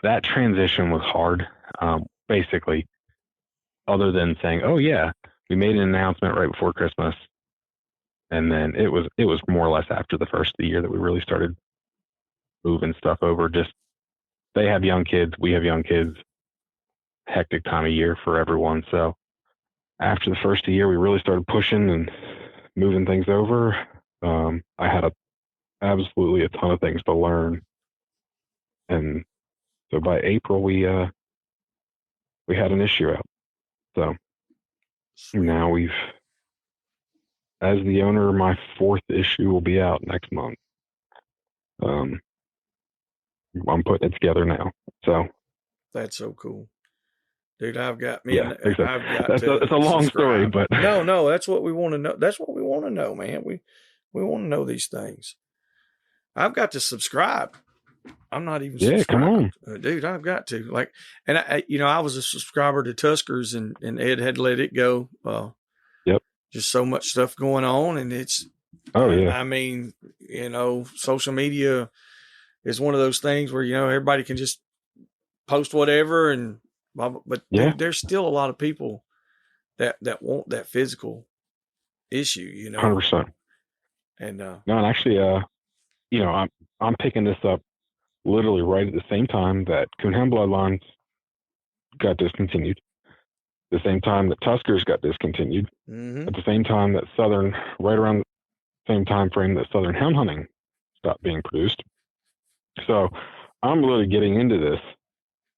that transition was hard. Basically, other than saying, oh yeah, we made an announcement right before Christmas. And then it was more or less after the first of the year that we really started moving stuff over. Just, they have young kids, we have young kids, hectic time of year for everyone. So after the first of the year, we really started pushing and moving things over. I had absolutely a ton of things to learn. And so by April, we had an issue out. So now as the owner, my fourth issue will be out next month. I'm putting it together now. So that's so cool, dude. I've got it's a long story, but no, that's what we want to know. That's what we want to know, man. We want to know these things. I've got to subscribe. I'm not even subscribed. Come on. Dude, I've got to. Like, and I was a subscriber to Tuskers, and Ed had let it go. Yep. Just so much stuff going on, and it's. Oh yeah. I mean, social media is one of those things where everybody can just post whatever, and but there's still a lot of people that want that physical issue. 100%. And no, and actually, I'm picking this up literally right at the same time that Coonhound Bloodlines got discontinued, the same time that Tuskers got discontinued, at the same time that right around the same time frame that Southern Hound Hunting stopped being produced. So I'm really getting into this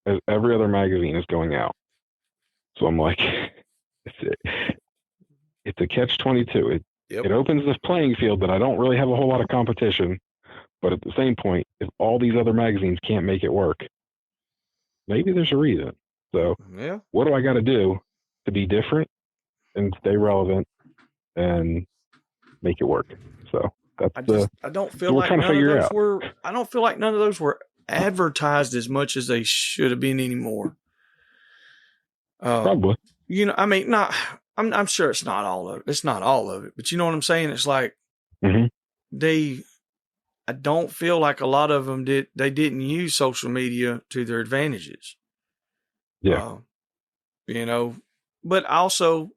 as every other magazine is going out. So I'm like, it's a catch-22. It opens this playing field that I don't really have a whole lot of competition. But at the same point, if all these other magazines can't make it work, maybe there's a reason. So what do I got to do to be different and stay relevant and make it work? So I don't feel like none of those were advertised as much as they should have been anymore. Probably. I'm sure it's not all of it. It's not all of it, but you know what I'm saying? It's like I don't feel like a lot of them didn't use social media to their advantages. Yeah. But also,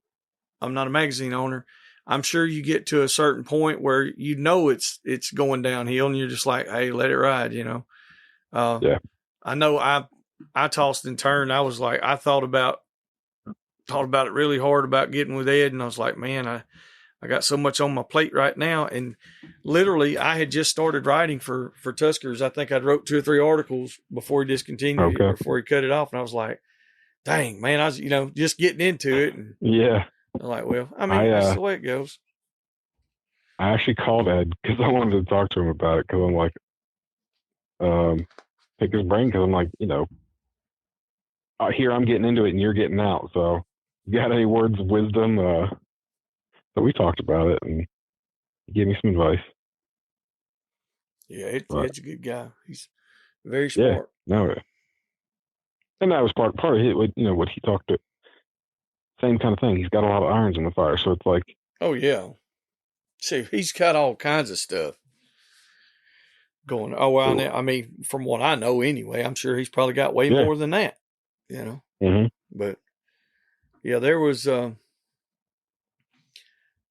I'm not a magazine owner. I'm sure you get to a certain point where it's going downhill, and you're just like, hey, let it ride. I know I tossed and turned. I was like, I thought about thought about it really hard about getting with Ed, and I was like, man, I got so much on my plate right now. And literally I had just started writing for Tuskers. I think I'd wrote 2 or 3 articles before he discontinued it, before he cut it off. And I was like, dang, man, I was, just getting into it. And yeah. I'm like, well, I mean, that's the way it goes. I actually called Ed because I wanted to talk to him about it, because I'm like, pick his brain, because I'm like, here I'm getting into it and you're getting out. So you got any words of wisdom? So we talked about it, and he gave me some advice. Yeah, Ed's a good guy. He's very smart. Yeah, no, and that was part of it. What he talked to. Same kind of thing. He's got a lot of irons in the fire, so it's like, oh yeah. See, he's got all kinds of stuff going. Oh well, cool. I mean, from what I know, anyway, I'm sure he's probably got way more than that. Mm-hmm. But yeah, there was.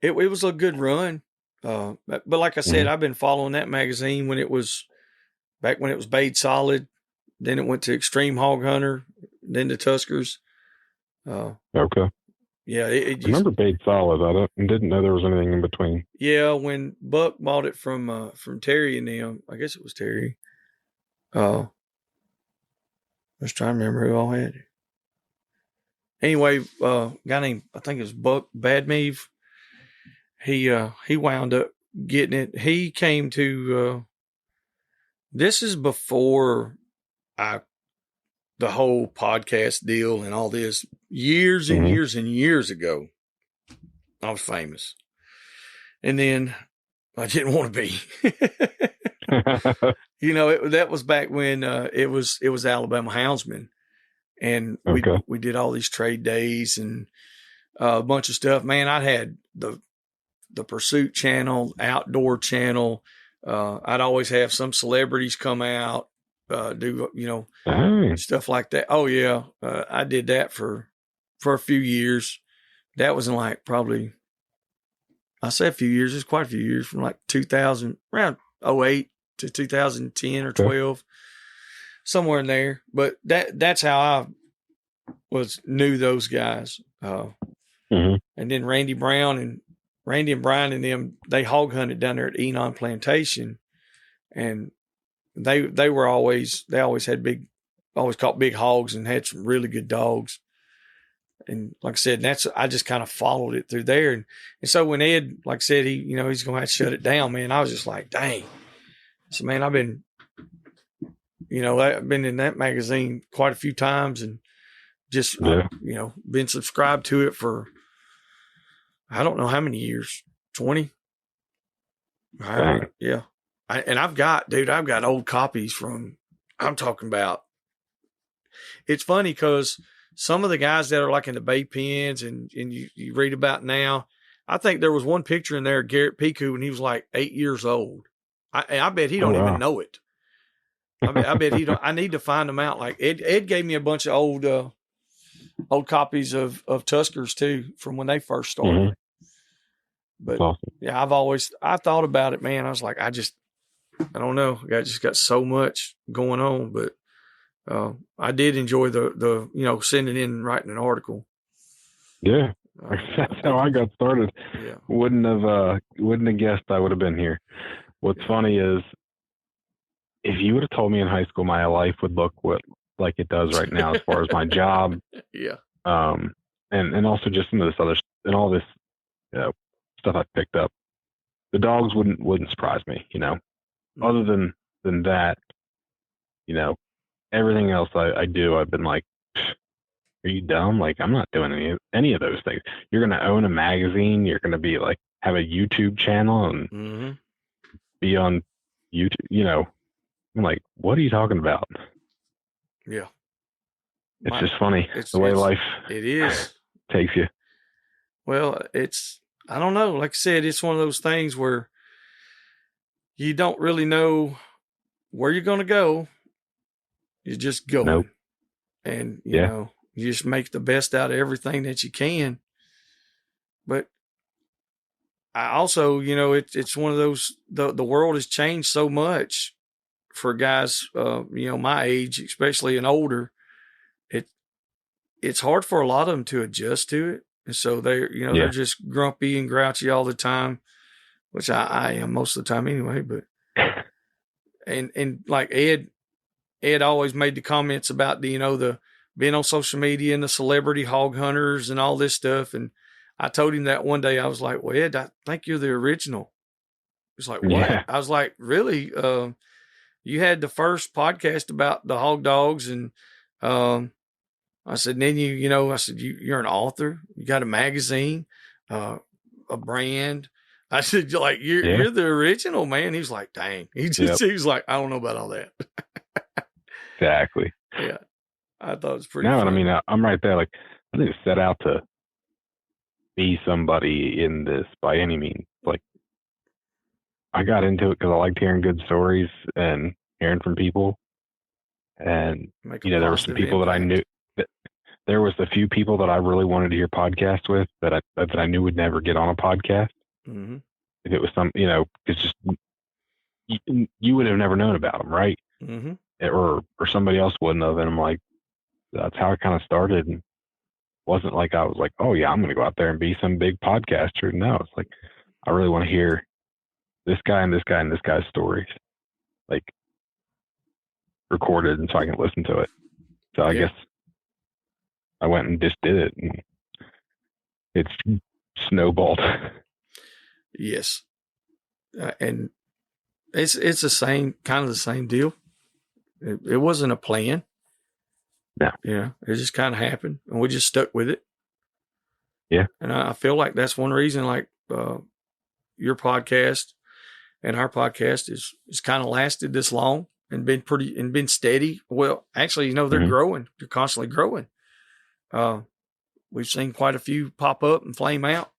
It was a good run, but like I said, I've been following that magazine when it was Bayed Solid, then it went to Extreme Hog Hunter, then to Tuskers. Okay. Yeah, I remember Bayed Solid. I didn't know there was anything in between. Yeah, when Buck bought it from Terry and them, I guess it was Terry. I was trying to remember who all had it. Anyway, a guy named, I think it was Buck Badmeave. He wound up getting it. He came to. This is before the whole podcast deal and all this. Years and years and years ago, I was famous, and then I didn't want to be. That was back when it was Alabama Houndsman, and we did all these trade days and a bunch of stuff. Man, I had the Pursuit channel, Outdoor channel. I'd always have some celebrities come out, do stuff like that. Oh yeah, I did that for a few years. That was in like probably, I say a few years. It's quite a few years, from like 2000, around 08 to 2010 or 12, somewhere in there. But that's how I knew those guys. And then Randy and Brian and them, they hog hunted down there at Enon Plantation, and they always caught big hogs and had some really good dogs. And like I said, I just kind of followed it through there. And so when Ed, like I said, he's going to have to shut it down, man, I was just like, dang. So, man, I've been in that magazine quite a few times, and just, been subscribed to it for, I don't know how many years, 20. Yeah. I've got old copies I'm talking about. It's funny because some of the guys that are like in the Bay Pens and you read about now, I think there was one picture in there, Garrett Piku, when he was like 8 years old. I bet he don't even know it. I bet he don't. I need to find them out. Like Ed gave me a bunch of old copies of Tuskers too, from when they first started. But awesome. Yeah, I thought about it, man. I was like, I don't know. I just got so much going on, but I did enjoy the sending in and writing an article. Yeah. That's how I got started. Yeah. Wouldn't have guessed I would have been here. What's funny is, if you would have told me in high school my life would look like it does right now, as far as my job, yeah, and also just some of this other and all this stuff I picked up, the dogs wouldn't surprise me, Other than that, everything else I do, I've been like, are you dumb? Like, I'm not doing any of those things. You're gonna own a magazine. You're gonna be like, have a YouTube channel and be on YouTube. I'm like, what are you talking about? Yeah. It's just funny the way life it is takes you. Well, I don't know. Like I said, it's one of those things where you don't really know where you're going to go. You just go. Nope. And, you just make the best out of everything that you can. But I also, it's one of those, the world has changed so much for guys, my age, especially and older. it's hard for a lot of them to adjust to it. And so they're just grumpy and grouchy all the time, which I am most of the time anyway. But and like Ed always made the comments about the being on social media and the celebrity hog hunters and all this stuff. And I told him that one day. I was like, well, Ed, I think you're the original. He's like, what? Yeah. I was like, really? You had the first podcast about the hog dogs. And I said, then I said, you're an author. You got a magazine, a brand. I said, like, you're the original, man. He was like, dang. He was like, I don't know about all that. Exactly. Yeah. I thought it was pretty funny. I mean, I'm right there. Like, I didn't set out to be somebody in this by any means. Like, I got into it because I liked hearing good stories and hearing from people. And, there were some people that I knew. There was a few people that I really wanted to hear podcasts with that I knew would never get on a podcast. Mm-hmm. If it was it's just, you would have never known about them, right? Mm-hmm. Or somebody else wouldn't have. And I'm like, that's how it kind of started. And it wasn't like I was like, oh yeah, I'm going to go out there and be some big podcaster. No, it's like, I really want to hear this guy and this guy and this guy's stories, like, recorded, and so I can listen to it. So I guess I went and just did it, and it's snowballed. Yes. And it's the same, kind of the same deal. It wasn't a plan. No. It just kind of happened, and we just stuck with it. Yeah. And I feel like that's one reason, like, your podcast and our podcast is kind of lasted this long and been steady. Well, actually, they're growing. They're constantly growing. We've seen quite a few pop up and flame out,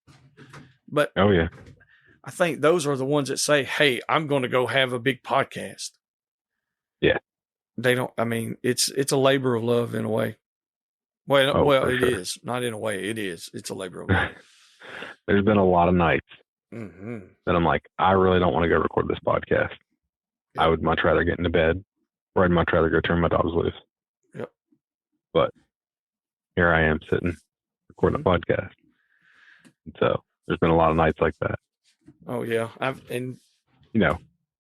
but I think those are the ones that say, hey, I'm going to go have a big podcast. Yeah. They don't, I mean, it's a labor of love in a way. Well, it is not in a way. It is. It's a labor of love. There's been a lot of nights that I'm like, I really don't want to go record this podcast. I would much rather get into bed, or I'd much rather go turn my dogs loose. Yep. But here I am sitting recording a podcast. And so there's been a lot of nights like that. Oh yeah. It's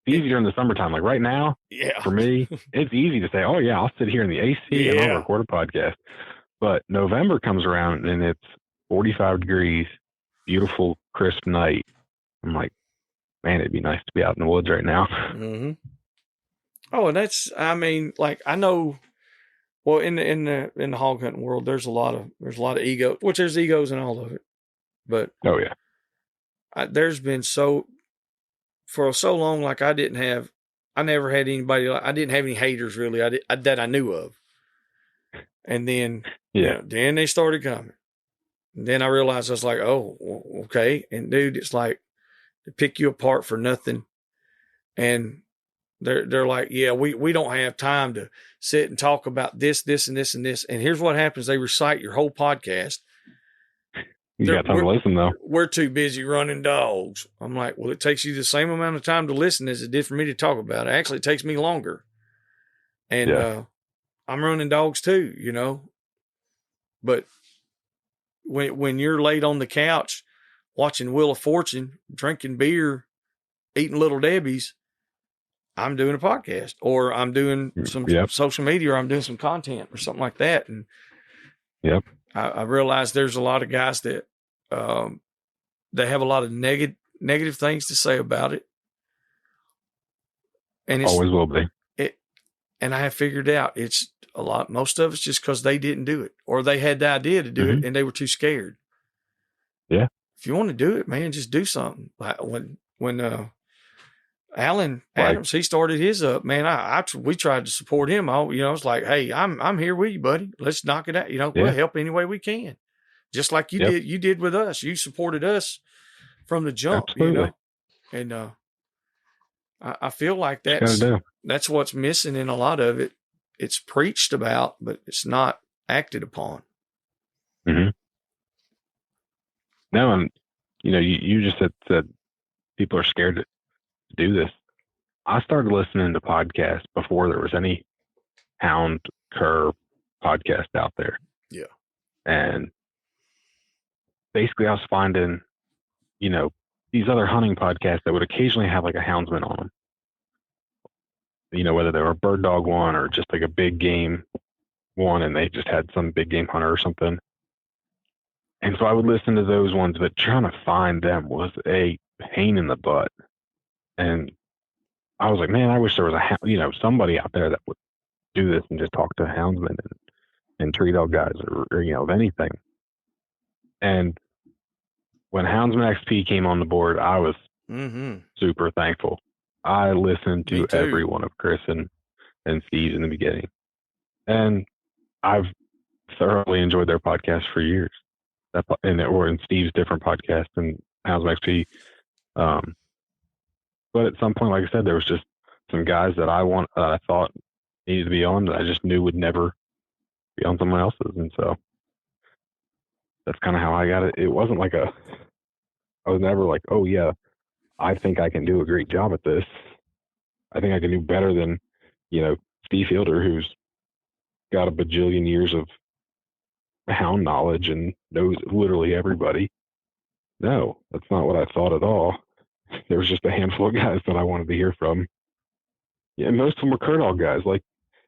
easy during the summertime. Like right now, for me, it's easy to say, oh yeah, I'll sit here in the AC and I'll record a podcast. But November comes around and it's 45 degrees, beautiful, crisp night. I'm like, man, it'd be nice to be out in the woods right now. Mm-hmm. Oh, and that's, I mean, like, I know, well, in the hog hunting world, there's a lot of ego, which there's egos in all of it. But there's been for so long, like, I never had anybody, I didn't have any haters really, that I knew of. And then, then they started coming. And then I realized I was like, oh, okay. And dude, it's like, they pick you apart for nothing. And they're like, yeah, we don't have time to sit and talk about this, this, and this, and this. And here's what happens. They recite your whole podcast. You got time to listen, though. We're too busy running dogs. I'm like, well, it takes you the same amount of time to listen as it did for me to talk about it. Actually, it takes me longer. And I'm running dogs too, But when you're laid on the couch watching Wheel of Fortune, drinking beer, eating Little Debbie's, I'm doing a podcast, or I'm doing some social media, or I'm doing some content or something like that. And I realized there's a lot of guys that they have a lot of negative things to say about it. And it's always will be. And I have figured out most of it's just because they didn't do it, or they had the idea to do it and they were too scared. Yeah. If you want to do it, man, just do something. Like when Alan Adams, he started his up, man, we tried to support him. It's like, hey, I'm here with you, buddy. Let's knock it out. We'll help any way we can. Just like you did with us. You supported us from the jump, Absolutely. And I feel like that's what's missing in a lot of it. It's preached about, but it's not acted upon. Mm-hmm. No, and you just said people are scared to do this. I started listening to podcasts before there was any hound cur podcast out there. Yeah. And basically I was finding, these other hunting podcasts that would occasionally have like a houndsman on them. Whether they were a bird dog one or just like a big game one, and they just had some big game hunter or something. And so I would listen to those ones, but trying to find them was a pain in the butt. And I was like, man, I wish there was somebody out there that would do this and just talk to houndsmen and tree dog guys or of anything. And when Houndsman XP came on the board, I was super thankful. I listened to every one of Chris and Steve's in the beginning. And I've thoroughly enjoyed their podcast for years. In Steve's different podcast and Houndsman XP. But at some point, like I said, there was just some guys that I thought needed to be on that I just knew would never be on someone else's. And so that's kind of how I got it. It wasn't like I was never like, oh yeah, I think I can do a great job at this. I think I can do better than, Steve Fielder, who's got a bajillion years of hound knowledge and knows literally everybody. No, that's not what I thought at all. There was just a handful of guys that I wanted to hear from. Yeah, most of them were cur dog guys,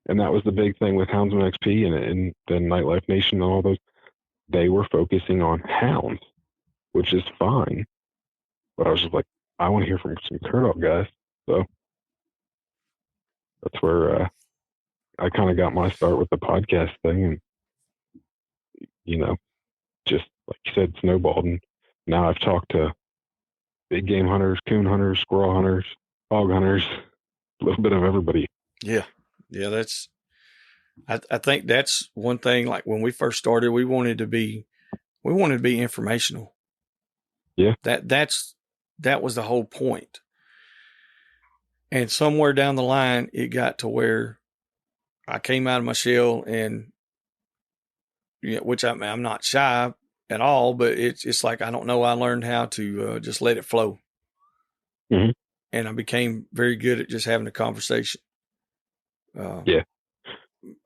and that was the big thing with Houndsman XP and then Nightlife Nation and all those. They were focusing on hounds, which is fine. But I was just like, I want to hear from some cur dog guys. So that's where I kind of got my start with the podcast thing, and just like you said, snowballed. And now I've talked to big game hunters, coon hunters, squirrel hunters, hog hunters, a little bit of everybody. Yeah. I think that's one thing. Like when we first started, we wanted to be informational. Yeah. That was the whole point. And somewhere down the line, it got to where I came out of my shell, and which I'm not shy at all, but it's like, I don't know. I learned how to just let it flow. Mm-hmm. And I became very good at just having a conversation. Yeah.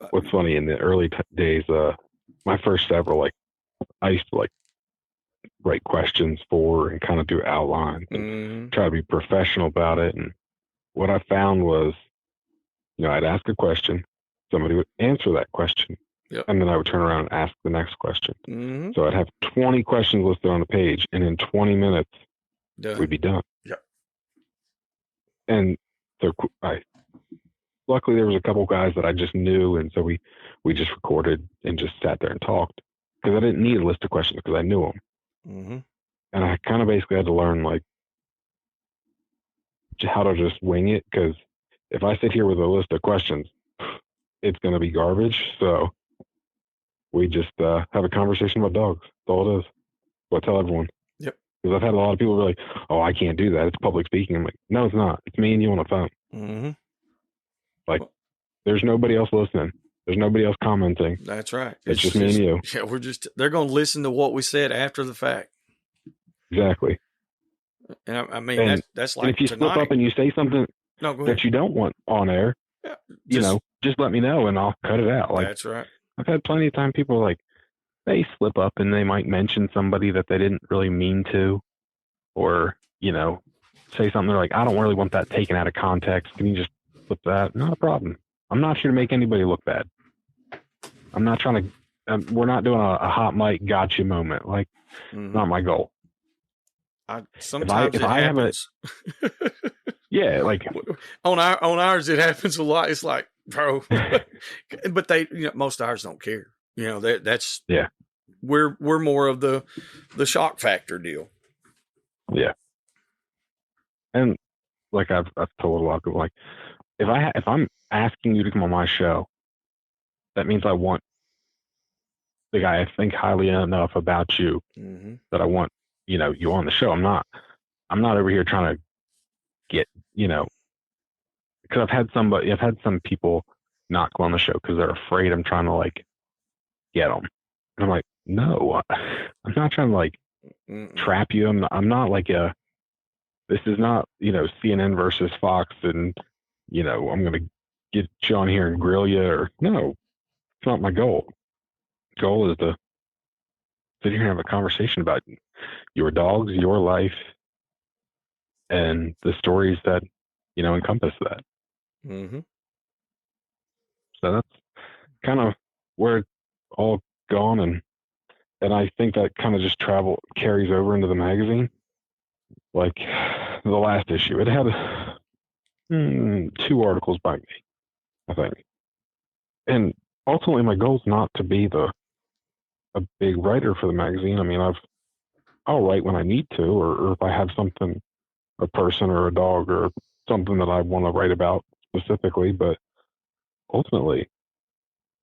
What's funny, in the early days, my first several, I used to write questions for and kind of do outlines and try to be professional about it. And what I found was, I'd ask a question, somebody would answer that question. Yep. And then I would turn around and ask the next question. Mm-hmm. So I'd have 20 questions listed on the page, and in 20 minutes, we'd be done. Yep. And so luckily there was a couple guys that I just knew, and so we just recorded and just sat there and talked, because I didn't need a list of questions because I knew them. Mm-hmm. And I kind of basically had to learn how to just wing it, because if I sit here with a list of questions, it's going to be garbage. So we just have a conversation about dogs. That's all it is. So I tell everyone. Yep. Because I've had a lot of people be like, oh, I can't do that. It's public speaking. I'm like, no, it's not. It's me and you on the phone. Mm-hmm. There's nobody else listening. There's nobody else commenting. That's right. It's just me and you. Yeah, they're going to listen to what we said after the fact. Exactly. And I mean, that's like, and if you tonight, slip up and you say something that you don't want on air, just let me know and I'll cut it out. That's right. I've had plenty of time people they slip up and they might mention somebody that they didn't really mean to, or, say something. They're like, I don't really want that taken out of context. Can you just flip that? Not a problem. I'm not here to make anybody look bad. I'm not trying to, we're not doing a hot mic gotcha moment. Not my goal. Sometimes it happens. Yeah, on ours it happens a lot. It's like, bro, but they, most ours don't care. That's we're more of the shock factor deal. Yeah, and I've told a lot of people, if I'm asking you to come on my show, that means I want the guy I think highly enough about you that I want you on the show. I'm not over here trying to get because I've had some people not go on the show because they're afraid I'm trying to get them, and I'm like, no, I'm not trying to trap you. I'm not this is not CNN versus Fox and I'm gonna get you on here and grill you, or no, it's not my goal. Goal is to sit here and have a conversation about your dogs, your life, and the stories that, encompass that. Mm-hmm. So that's kind of where it's all gone. And I think that kind of just carries over into the magazine. Like the last issue, it had 2 articles by me, I think. And ultimately, my goal is not to be a big writer for the magazine. I mean, I'll write when I need to, or if I have something, a person or a dog or something that I want to write about specifically. But ultimately,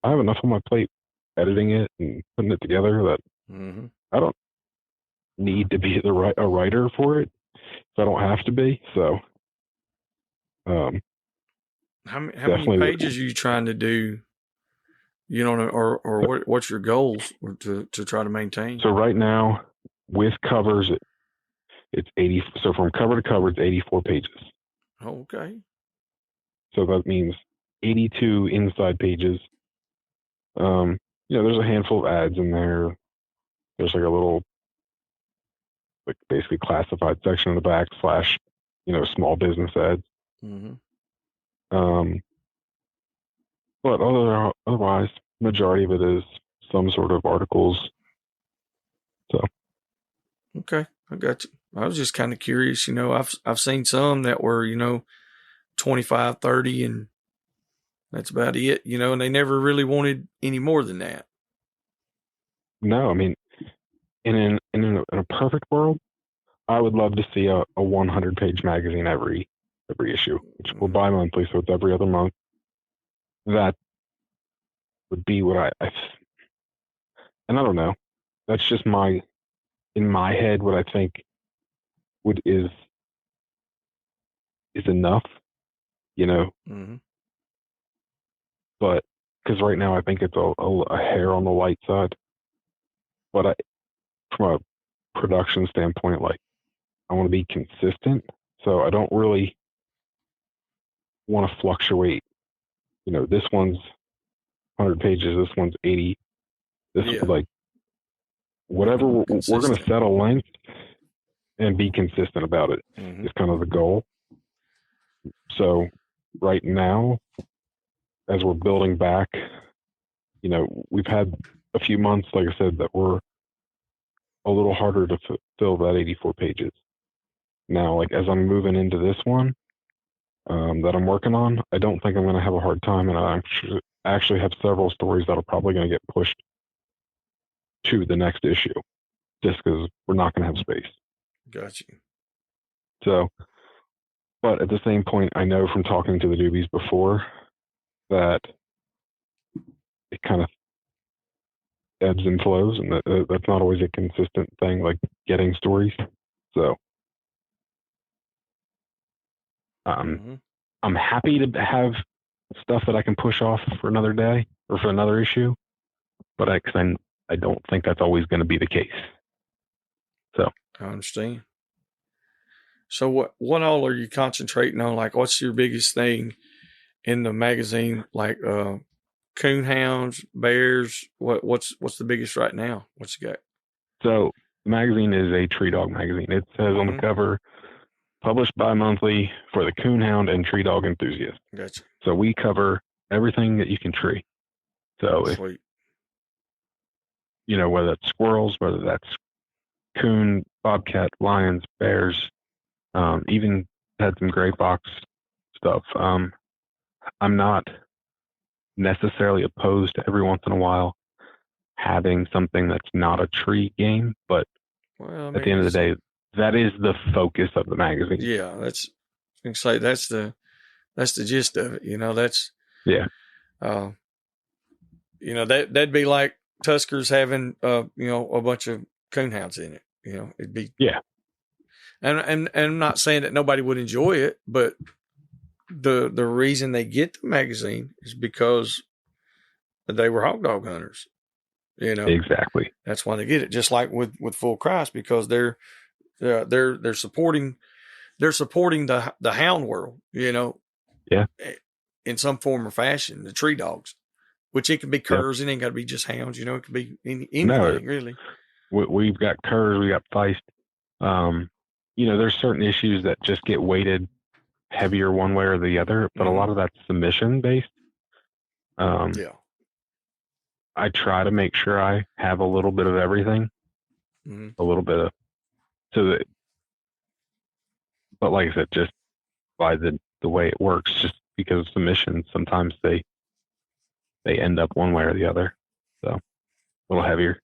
I have enough on my plate editing it and putting it together that Mm-hmm. I don't need to be a writer for it if I don't have to be. So, How many pages are you trying to do? You don't know, or what's your goals to try to maintain? So right now, with covers, it's 80. So from cover to cover, it's 84 pages. Oh, okay. So that means 82 inside pages. There's a handful of ads in there. There's like a little, like basically classified section in the back / small business ads. Mm-hmm. But otherwise, majority of it is some sort of articles. So. Okay, I got you. I was just kind of curious. I've seen some that were 25, 30, and that's about it. And they never really wanted any more than that. No, I mean, in a perfect world, I would love to see a 100-page magazine every issue, which will bi-monthly, so it's every other month. That would be what and I don't know. That's just in my head, what I think is enough, Mm-hmm. But because right now I think it's a hair on the light side. But from a production standpoint, like I want to be consistent, so I don't really want to fluctuate. This one's 100 pages, this one's 80. This is like whatever we're going to set a length and be consistent about it. Mm-hmm. Is kind of the goal. So right now, as we're building back, we've had a few months, like I said, that were a little harder to fill that 84 pages. Now, like as I'm moving into this one that I'm working on, I don't think I'm going to have a hard time, and I actually have several stories that are probably going to get pushed to the next issue, just because we're not going to have space. Got you. So, but at the same point, I know from talking to the newbies before that it kind of ebbs and flows, and that's not always a consistent thing, like getting stories. So, Mm-hmm. I'm happy to have stuff that I can push off for another day or for another issue, but I don't think that's always going to be the case. So I understand. So what all are you concentrating on? Like, what's your biggest thing in the magazine? Like, coon hounds, bears. What's the biggest right now? What you got? So the magazine is a tree dog magazine. It says on the cover, published bi-monthly for the coon hound and tree dog enthusiast. Gotcha. So we cover everything that you can tree. So Sweet. Whether that's squirrels, whether that's coon, bobcat, lions, bears, even had some gray fox stuff. I'm not necessarily opposed to every once in a while having something that's not a tree game, but at the end of the day, that is the focus of the magazine. Yeah, that's the gist of it. That's that'd be like Tuskers having a bunch of coonhounds in it. It'd be and I'm not saying that nobody would enjoy it, but the reason they get the magazine is because they were hog dog hunters. Exactly. That's why they get it. Just like with Full Christ, because they're supporting the hound world. In some form or fashion, the tree dogs, which it can be curs, it ain't got to be just hounds. It could be anything really. we've got curs, we got feist. There's certain issues that just get weighted heavier one way or the other, but a lot of that's submission based. Yeah. I try to make sure I have a little bit of everything, a little bit of, but like I said, just by the way it works, just because of submissions, sometimes they end up one way or the other. So a little heavier.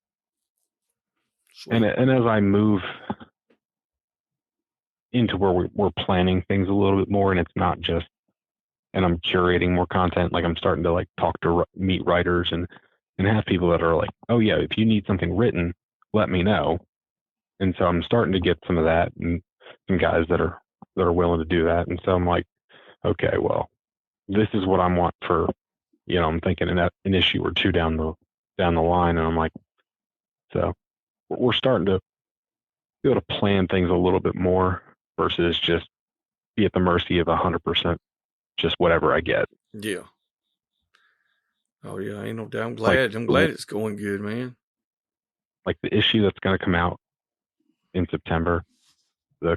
Sweet. And as I move into where we're planning things a little bit more, and it's not just, and I'm curating more content, like I'm starting to like talk to meet writers and have people that are like, oh yeah, if you need something written, let me know. And so I'm starting to get some of that, and some guys that are willing to do that. And so I'm like, okay, well, this is what I want for, I'm thinking an issue or two down the line, and I'm like, so we're starting to be able to plan things a little bit more versus just be at the mercy of 100%, just whatever I get. Yeah. Oh yeah, ain't no doubt. I'm glad it's going good, man. Like the issue that's going to come out in September, the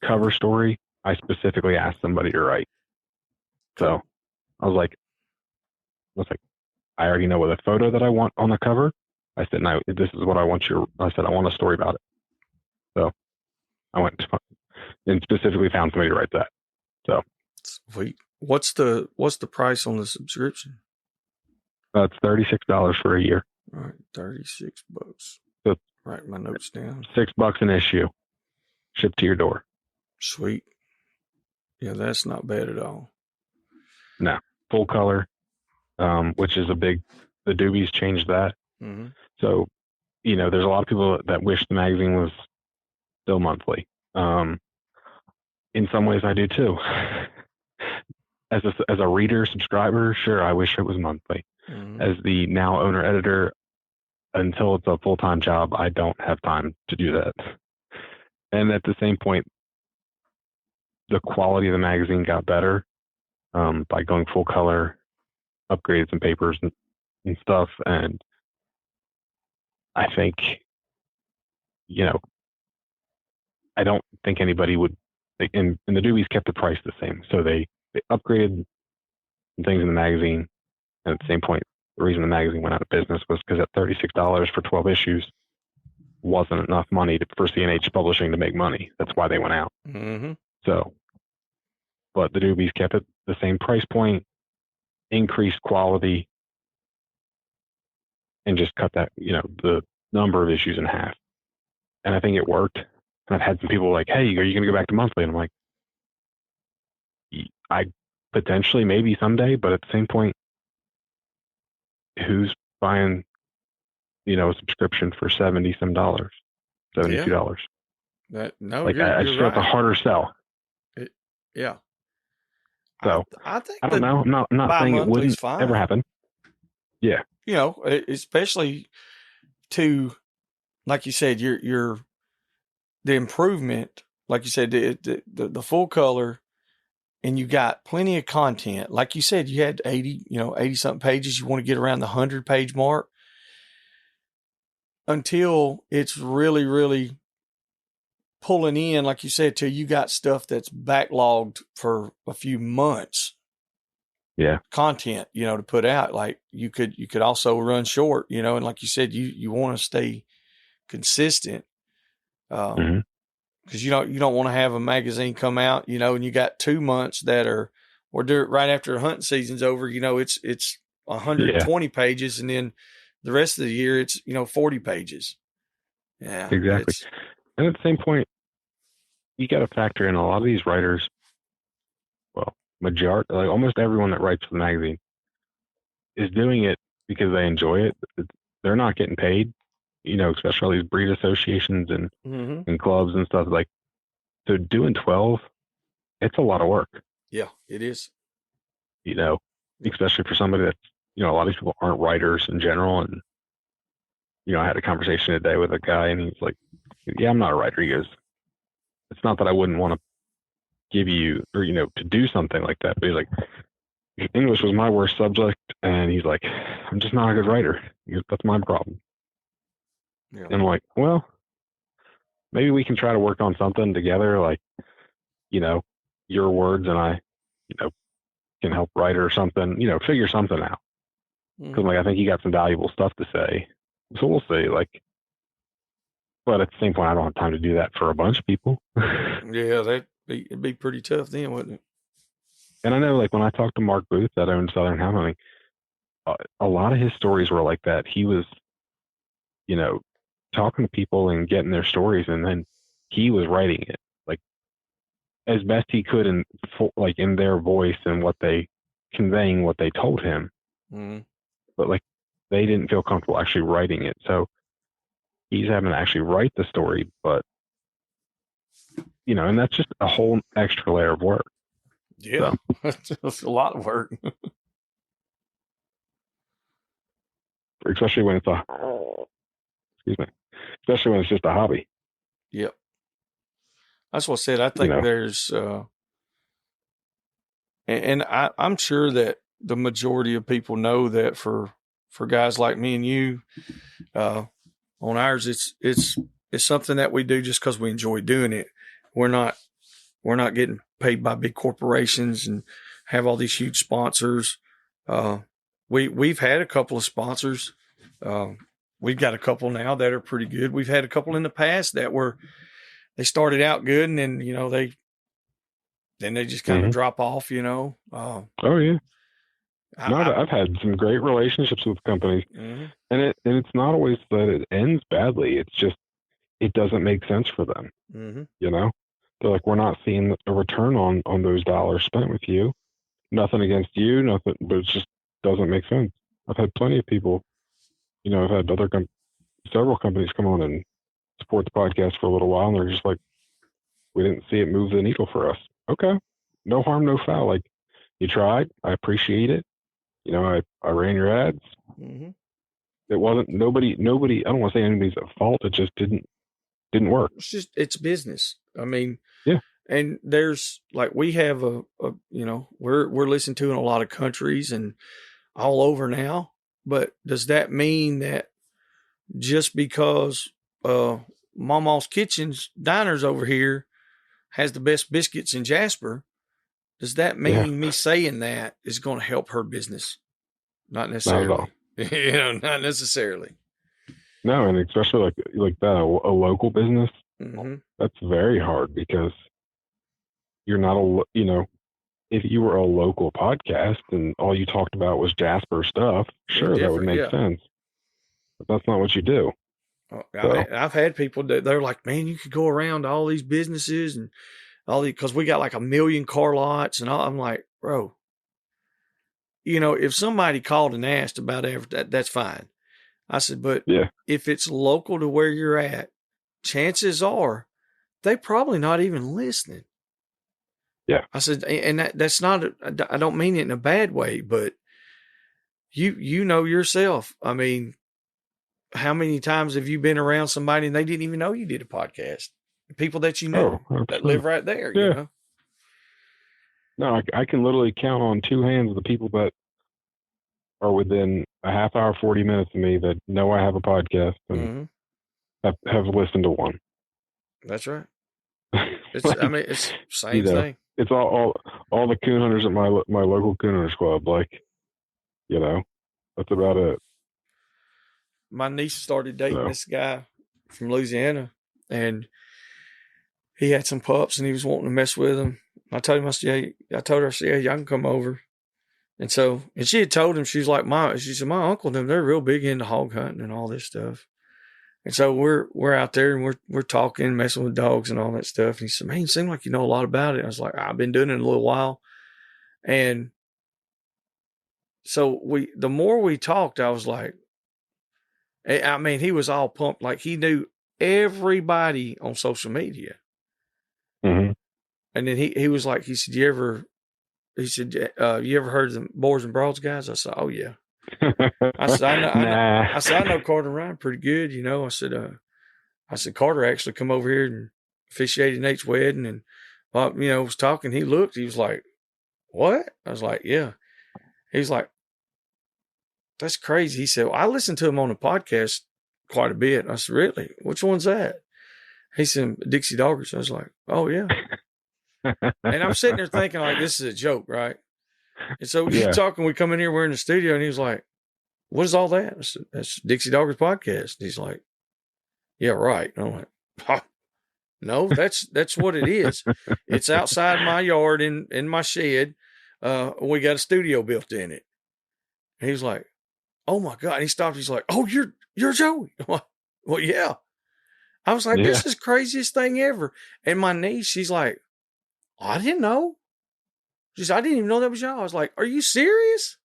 cover story, I specifically asked somebody to write. So I was like, I already know what the photo that I want on the cover. I said, no, this is what I want I said, I want a story about it. So I went and specifically found somebody to write that. So sweet. What's the price on the subscription? It's $36 for a year. All right, $36. So write my notes down. $6 an issue, shipped to your door. Sweet. Yeah, that's not bad at all. No, full color, which is the Doobies changed that. Mm-hmm. So, there's a lot of people that wish the magazine was still monthly. In some ways I do too. As a reader, subscriber, sure, I wish it was monthly. Mm-hmm. As the now owner editor, until it's a full-time job, I don't have time to do that. And at the same point, the quality of the magazine got better by going full color, upgraded some papers and stuff. And I think, I don't think anybody would, and the Doobies kept the price the same. So they upgraded things in the magazine. And at the same point, the reason the magazine went out of business was because at $36 for 12 issues wasn't enough money for CNH Publishing to make money. That's why they went out. Mm-hmm. So, but the Doobies kept it the same price point, increased quality, and just cut that, the number of issues in half. And I think it worked. And I've had some people like, hey, are you going to go back to monthly? And I'm like, I potentially, maybe someday, but at the same point, who's buying, a subscription for $70 some, $72? Yeah. No, like I just feel it's a harder sell. Yeah. So I think I don't know. I'm not saying it wouldn't ever happen. Yeah. Especially to, like you said, your the improvement, like you said, the full color, and you got plenty of content. Like you said, you had 80 something pages. You want to get around the 100-page mark until it's really, really pulling in, like you said, till you got stuff that's backlogged for a few months. Yeah. Content, to put out. Like you could also run short, and like you said, you want to stay consistent. Because you don't want to have a magazine come out, and you got 2 months that are, or do it right after the hunting season's over. It's 120 pages, and then the rest of the year it's 40 pages. Yeah, exactly. And at the same point, you got to factor in a lot of these writers. Well, majority, like almost everyone that writes for the magazine, is doing it because they enjoy it. They're not getting paid. Especially all these breed associations and clubs and stuff. Like, so doing 12, it's a lot of work. Yeah, it is. Especially for somebody that's, a lot of these people aren't writers in general. And, I had a conversation today with a guy and he's like, yeah, I'm not a writer. He goes, it's not that I wouldn't want to give you, or, to do something like that. But he's like, English was my worst subject. And he's like, I'm just not a good writer. He goes, that's my problem. Yeah. And I'm like, well, maybe we can try to work on something together. Like, your words and I, can help write or something, figure something out. Because I think you got some valuable stuff to say. So we'll see. But at the same point, I don't have time to do that for a bunch of people. Yeah, it'd be pretty tough then, wouldn't it? And I know, when I talked to Marc Booth that owned Southern Hound Hunting, a lot of his stories were like that. He was, talking to people and getting their stories, and then he was writing it as best he could in their voice and conveying what they told him. Mm-hmm. But they didn't feel comfortable actually writing it, so he's having to actually write the story. But and that's just a whole extra layer of work. Yeah, so. It's a lot of work. Especially when it's especially when it's just a hobby. Yep. That's what I said. I think there's, and I'm sure that the majority of people know that for guys like me and you, on ours, it's something that we do just because we enjoy doing it. We're not getting paid by big corporations and have all these huge sponsors. We've had a couple of sponsors. We've got a couple now that are pretty good. We've had a couple in the past that they started out good, and then they just kind of drop off. Oh yeah. I've had some great relationships with companies, and it's not always that it ends badly. It's just it doesn't make sense for them. They're like, we're not seeing a return on those dollars spent with you. Nothing against you, nothing, but it just doesn't make sense. I've had plenty of people. I've had several companies come on and support the podcast for a little while, and they're just like, we didn't see it move the needle for us. Okay, no harm, no foul. You tried. I appreciate it. I ran your ads. It wasn't nobody. I don't want to say anybody's at fault. It just didn't work. It's business. I mean, yeah. And there's we have we're listened to in a lot of countries and all over now. But does that mean that just because Mama's Kitchen's Diners over here has the best biscuits in Jasper, does that mean me saying that is going to help her business? Not necessarily. Not at all. Not necessarily. No, and especially like that, a local business, that's very hard because you're not if you were a local podcast and all you talked about was Jasper stuff, sure, that would make sense. But that's not what you do. I've had people that they're like, man, you could go around to all these businesses and all these, because we got 1 million car lots and all. I'm like, bro, if somebody called and asked about that's fine. I said, but if it's local to where you're at, chances are they probably not even listening. Yeah. I said, and that's not, I don't mean it in a bad way, but you know yourself. I mean, how many times have you been around somebody and they didn't even know you did a podcast? People that that live right there, No, I can literally count on 2 hands the people that are within a half hour, 40 minutes of me that know I have a podcast and have listened to one. That's right. It's it's same thing. It's all the coon hunters at my local coon hunters club. That's about it. My niece started dating this guy from Louisiana, and he had some pups, and he was wanting to mess with them. I told her, I said, yeah, y'all can come over. And she had told him, she said, my uncle and them, they're real big into hog hunting and all this stuff. And so we're out there and we're talking, messing with dogs and all that stuff. And he said, man, you seem like you know a lot about it. I was like, I've been doing it a little while. And so the more we talked, I was like, I mean, he was all pumped. Like he knew everybody on social media. Mm-hmm. And then he was like, he said, you ever heard of the Boars N Broads guys? I said, oh yeah. I said, I know Carter Ryan pretty good. I said, Carter actually come over here and officiated Nate's wedding and, was talking. He looked, he was like, what? I was like, yeah. He was like, that's crazy. He said, well, I listened to him on a podcast quite a bit. I said, really? Which one's that? He said, Dixie Doggers. I was like, oh, yeah. And I'm sitting there thinking, like, this is a joke, right? And so we keep talking. We come in here, we're in the studio, and he was like, what is all that? I said, that's Dixie Doggers podcast. And he's like, yeah, right. And I'm like, huh. No, that's what it is. It's outside my yard in my shed. We got a studio built in it. And he was like, oh my God. And he stopped. He's like, oh, you're Joey. I'm like, well, yeah. I was like, this is the craziest thing ever. And my niece, she's like, oh, I didn't know. She said, I didn't even know that was y'all. I was like, are you serious?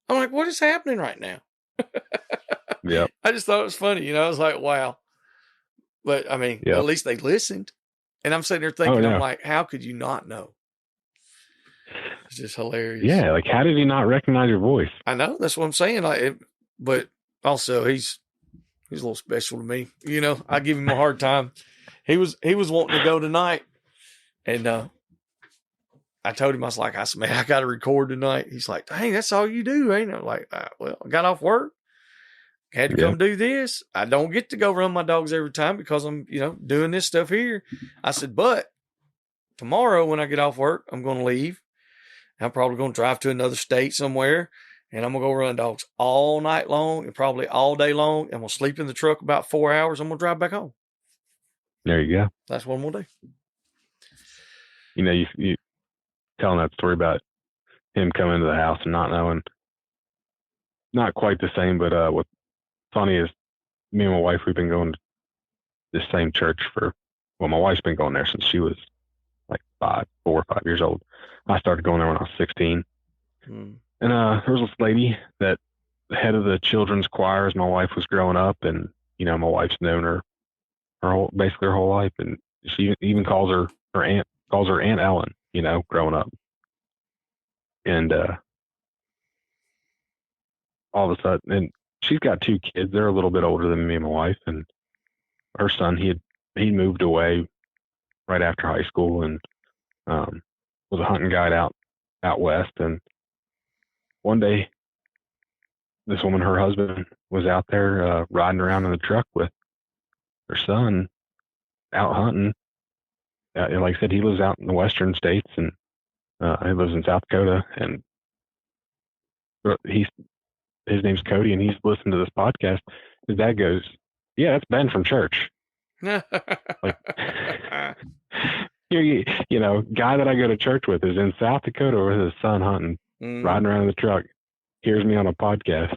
I'm like, what is happening right now? Yeah. I just thought it was funny. I was like, wow. But I mean, at least they listened. And I'm sitting there thinking, I'm like, how could you not know? It's just hilarious. Yeah. Like, how did he not recognize your voice? I know. That's what I'm saying. But also he's a little special to me. I give him a hard time. He was wanting to go tonight. And, I told him, I said, man, I got to record tonight. He's like, dang, that's all you do, ain't it? I'm like, well, I got off work. Had to come do this. I don't get to go run my dogs every time because I'm, doing this stuff here. I said, but tomorrow when I get off work, I'm going to leave. I'm probably going to drive to another state somewhere, and I'm going to go run dogs all night long and probably all day long. I'm going to sleep in the truck about 4 hours. I'm going to drive back home. There you go. That's what I'm going to do. You telling that story about him coming into the house and not knowing, not quite the same, but what's funny is me and my wife, we've been going to this same church my wife's been going there since she was like 4 or 5 years old. I started going there when I was 16. And there was this lady that the head of the children's choir as my wife was growing up, and my wife's known her basically her whole life, and she even calls her Aunt Ellen, growing up. And all of a sudden, and she's got 2 kids. They're a little bit older than me and my wife, and her son, he moved away right after high school and was a hunting guide out west. And one day, this woman, her husband, was out there riding around in the truck with her son out hunting. And like I said, he lives out in the western states, and he lives in South Dakota. And his name's Cody, and he's listened to this podcast. His dad goes, "Yeah, that's Ben from church." Like, guy that I go to church with is in South Dakota with his son hunting, riding around in the truck. Hears me on a podcast.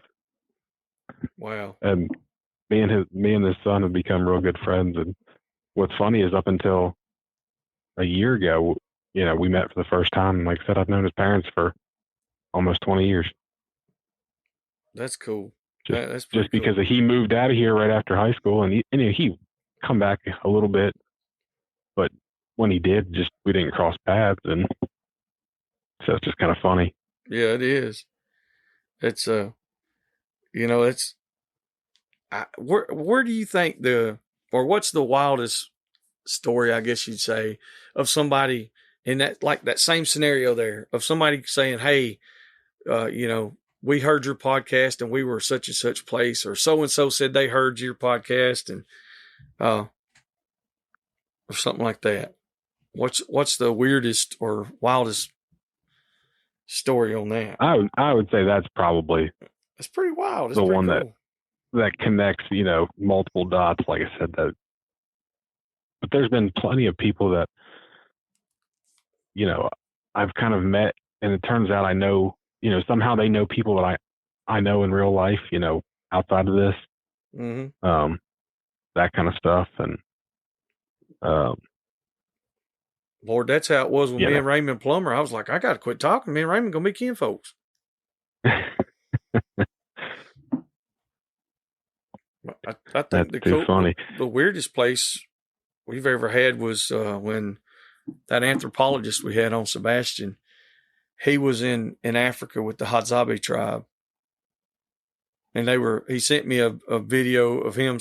Wow. And me and his son have become real good friends. And what's funny is up until a year ago, we met for the first time. And like I said, I've known his parents for almost 20 years. That's cool. Just because he moved out of here right after high school, and he come back a little bit, but when he did, we didn't cross paths, and so it's just kind of funny. Yeah, it is. It's where do you think what's the wildest story, I guess you'd say, of somebody in that same scenario there, of somebody saying, hey, we heard your podcast and we were such and such place, or so-and-so said they heard your podcast, and or something like that. What's the weirdest or wildest story on that? I would say that's probably it's pretty wild. It's the one cool. that connects, multiple dots. Like I said, but there's been plenty of people that, I've kind of met, and it turns out I know, somehow they know people that I know in real life, outside of this, that kind of stuff. And, Lord, that's how it was with me and Raymond Plummer. I was like, I got to quit talking. Me and Raymond going to be kinfolks. I think the weirdest place we've ever had was when that anthropologist we had on, Sebastian, he was in Africa with the Hadzabe tribe. And he sent me a video of him,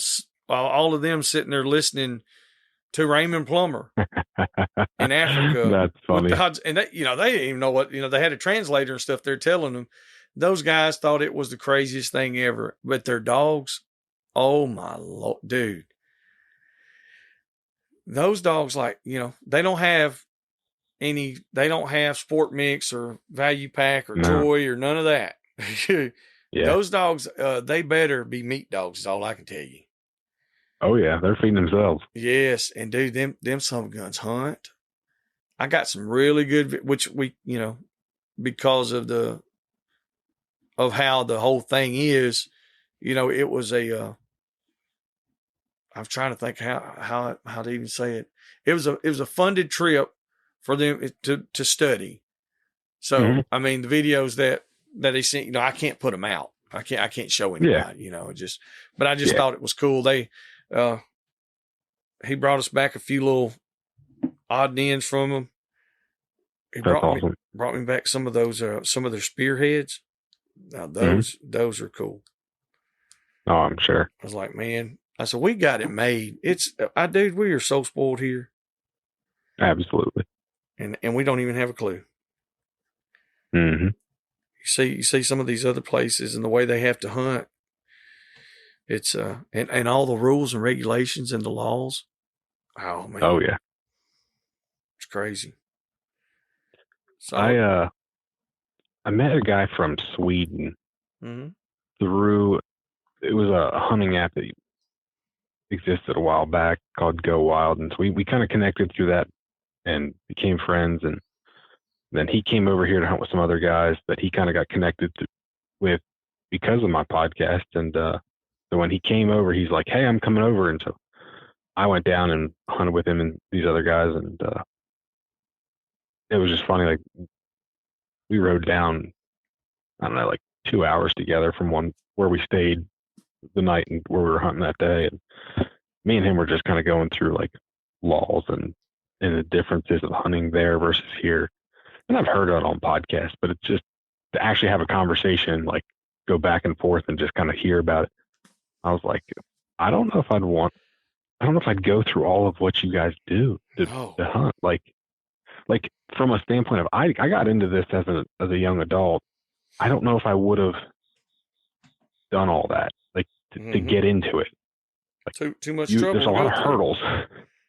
all of them sitting there listening to Raymond Plummer in Africa. That's funny. And they didn't even know what, they had a translator and stuff. They're telling them. Those guys thought it was the craziest thing ever, but their dogs Oh my Lord, dude. Those dogs, like, they don't have sport mix or value pack or joy or none of that. Yeah. Those dogs, they better be meat dogs, is all I can tell you. Oh yeah, they're feeding themselves. Yes, and dude, them some guns hunt. I got some really good, which we, because of how the whole thing is, it was I'm trying to think how to even say it. It was a funded trip for them to study. So I mean, the videos that they sent, I can't put them out. I can't show anybody. But I just thought it was cool. He brought us back a few little odd and ends from them. He brought me back some of those some of their spearheads. Now those are cool. Oh, I'm sure. I was like, man, I said, we got it made. Dude, we are so spoiled here. Absolutely. And we don't even have a clue. Mm-hmm. You see some of these other places and the way they have to hunt. It's and all the rules and regulations and the laws. Oh man. Oh yeah. It's crazy. So I met a guy from Sweden through, it was a hunting app that existed a while back called Go Wild. And so we kind of connected through that and became friends. And then he came over here to hunt with some other guys that he kind of got connected with because of my podcast. And so when he came over, he's like, hey, I'm coming over. And so I went down and hunted with him and these other guys. And it was just funny. Like, we rode down, I don't know, like 2 hours together from where we stayed the night and where we were hunting that day. And me and him were just kind of going through like laws and the differences of hunting there versus here. And I've heard it on podcasts, but it's just to actually have a conversation, like go back and forth and just kind of hear about it. I was like, I don't know if I'd go through all of what you guys do to hunt. Like from a standpoint of, I got into this as a young adult. I don't know if I would have done all that, like to get into it. Like, too much trouble. There's a lot of hurdles.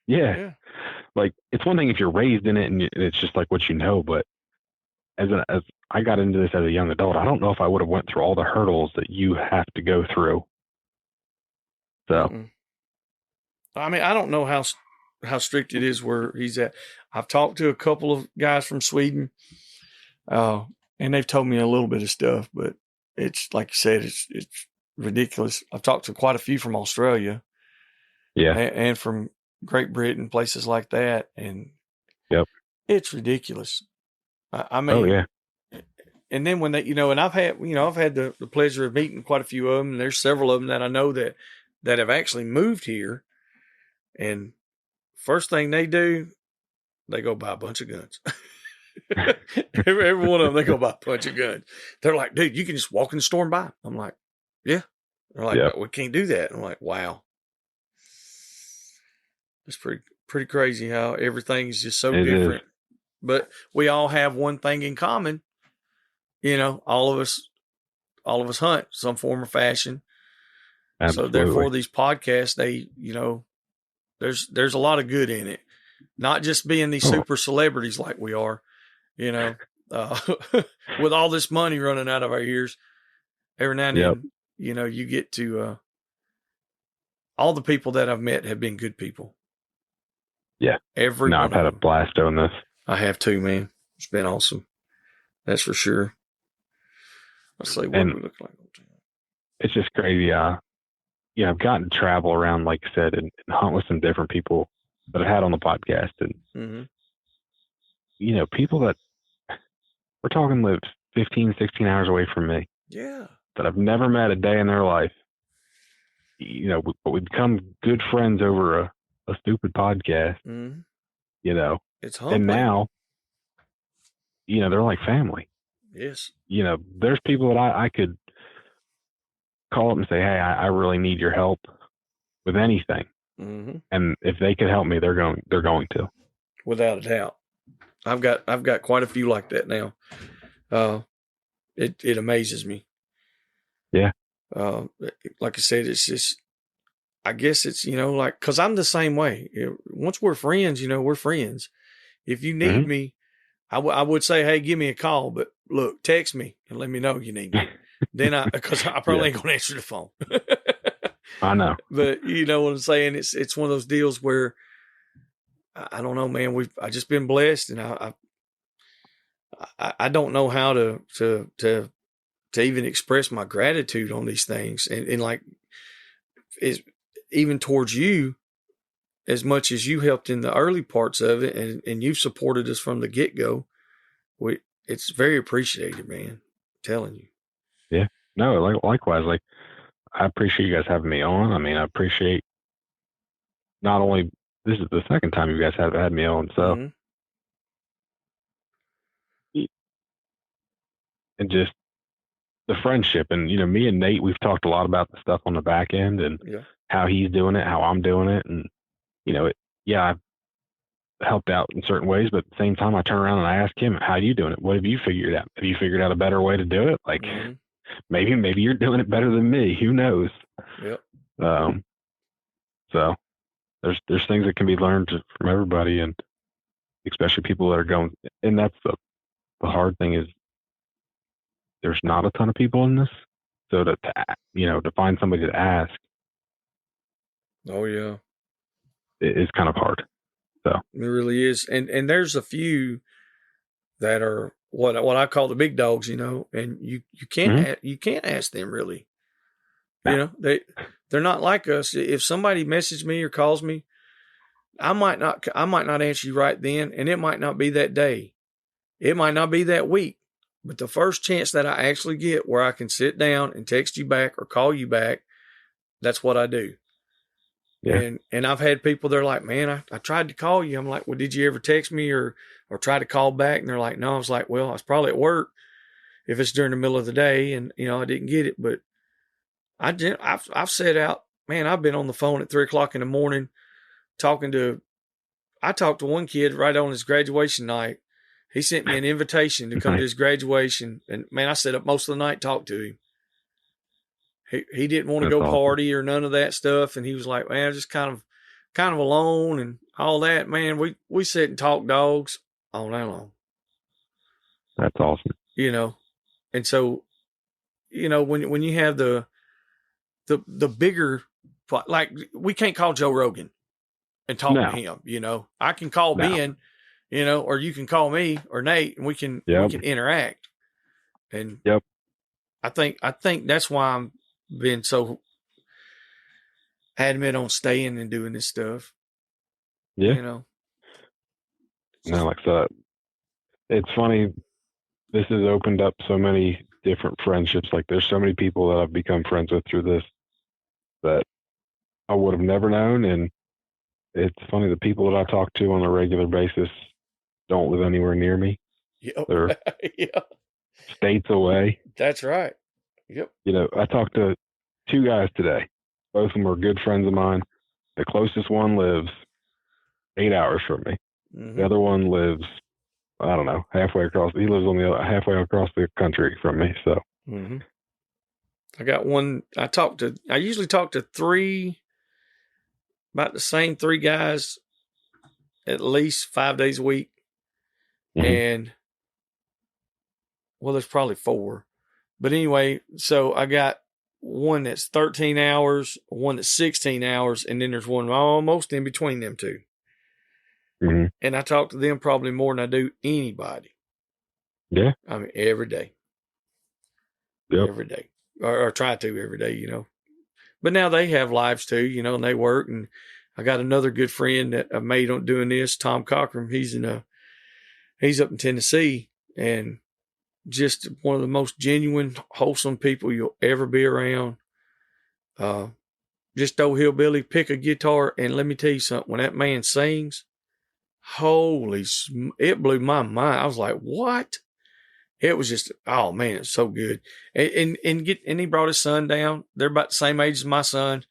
Yeah. Like, it's one thing if you're raised in it and it's just like what you know, but as I got into this as a young adult, I don't know if I would have went through all the hurdles that you have to go through. So, I mean, I don't know how strict it is where he's at. I've talked to a couple of guys from Sweden, and they've told me a little bit of stuff, but it's like you said, it's ridiculous. I've talked to quite a few from Australia, and from Great Britain, places like that, and it's ridiculous. I mean, and then when they, and I've had the pleasure of meeting quite a few of them, and there's several of them that I know that have actually moved here, and first thing they do, they go buy a bunch of guns. every one of them, they go buy a bunch of guns. They're like, dude, you can just walk in the store and buy them. I'm like, yeah. They're like, we can't do that. I'm like, wow. It's pretty crazy how everything is just so different. But we all have one thing in common. All of us hunt some form or fashion. Absolutely. So therefore, these podcasts, they, there's a lot of good in it. Not just being these super celebrities like we are, with all this money running out of our ears. Every now and then, you get to, all the people that I've met have been good people. Yeah. I've had a blast doing this. I have too, man. It's been awesome. That's for sure. Let's see what we look like. It's just crazy. I've gotten to travel around, like I said, and hunt with some different people that I've had on the podcast. And, people that we're talking live 15, 16 hours away from me. Yeah. That I've never met a day in their life. But we become good friends over a stupid podcast. It's humbling. And now, they're like family. Yes. There's people that I could call up and say, hey, I really need your help with anything. And if they could help me, they're going to. Without a doubt. I've got quite a few like that now. It amazes me. Yeah. Like I said, it's just, I guess it's, like, cause I'm the same way. Once we're friends, we're friends. If you need me, I would say, hey, give me a call, but look, text me and let me know you need me. Then because I probably ain't going to answer the phone. I know. But you know what I'm saying? It's one of those deals where I don't know, man. I just been blessed, and I don't know how to even express my gratitude on these things, and like is even towards you, as much as you helped in the early parts of it, and you've supported us from the get go. It's very appreciated, man. I'm telling you. Yeah. No, likewise. Like, I appreciate you guys having me on. I mean, I appreciate not only this is the second time you guys have had me on, so and just the friendship, and me and Nate, we've talked a lot about the stuff on the back end and how he's doing it, how I'm doing it, and I've helped out in certain ways, but at the same time, I turn around and I ask him, "How are you doing it? What have you figured out? Have you figured out a better way to do it? Like, maybe you're doing it better than me. Who knows?" Yep. So there's things that can be learned from everybody, and especially people that are going. And that's the hard thing is there's not a ton of people in this, so to find somebody to ask. Oh yeah. Is kind of hard. So it really is, and there's a few that are what I call the big dogs, and you can't you can't ask them really. No. They're not like us. If somebody messages me or calls me, I might not answer you right then, and it might not be that day, it might not be that week, but the first chance that I actually get where I can sit down and text you back or call you back, that's what I do. Yeah. And I've had people, they're like, man, I tried to call you. I'm like, well, did you ever text me or try to call back? And they're like, no. I was like, well, I was probably at work if it's during the middle of the day and, I didn't get it. But I've set out, man, I've been on the phone at 3:00 in the morning I talked to one kid right on his graduation night. He sent me an invitation to come to his graduation. And man, I sat up most of the night, talked to him. He didn't want to go party or none of that stuff. And he was like, man, just kind of alone and all that. Man, we sit and talk dogs all night long. That's awesome. And so, when you have the bigger, like we can't call Joe Rogan and talk to him, I can call Ben, or you can call me or Nate and we can interact. And I think that's why I'm been so adamant on staying and doing this stuff. Yeah. No, like that. It's funny. This has opened up so many different friendships. Like there's so many people that I've become friends with through this that I would have never known. And it's funny, the people that I talk to on a regular basis don't live anywhere near me. Yep. They're states away. That's right. Yep. I talked to 2 guys today. Both of them are good friends of mine. The closest one lives 8 hours from me. Mm-hmm. The other one lives, I don't know, halfway across. He lives on the other, halfway across the country from me. So I got one. I usually talk to 3, about the same 3 guys at least 5 days a week. And well, there's probably 4. But anyway, so I got one that's 13 hours, one that's 16 hours, and then there's one almost in between them 2. And I talk to them probably more than I do anybody. Yeah. I mean, every day. Yep. Every day. Or try to every day, But now they have lives too, and they work. And I got another good friend that I made on doing this, Tom Cochran. He's up in Tennessee, and just one of the most genuine, wholesome people you'll ever be around. Just old hillbilly, pick a guitar, and let me tell you something. When that man sings, it blew my mind. I was like, what? It was just, oh man, it's so good. And he brought his son down. They're about the same age as my son,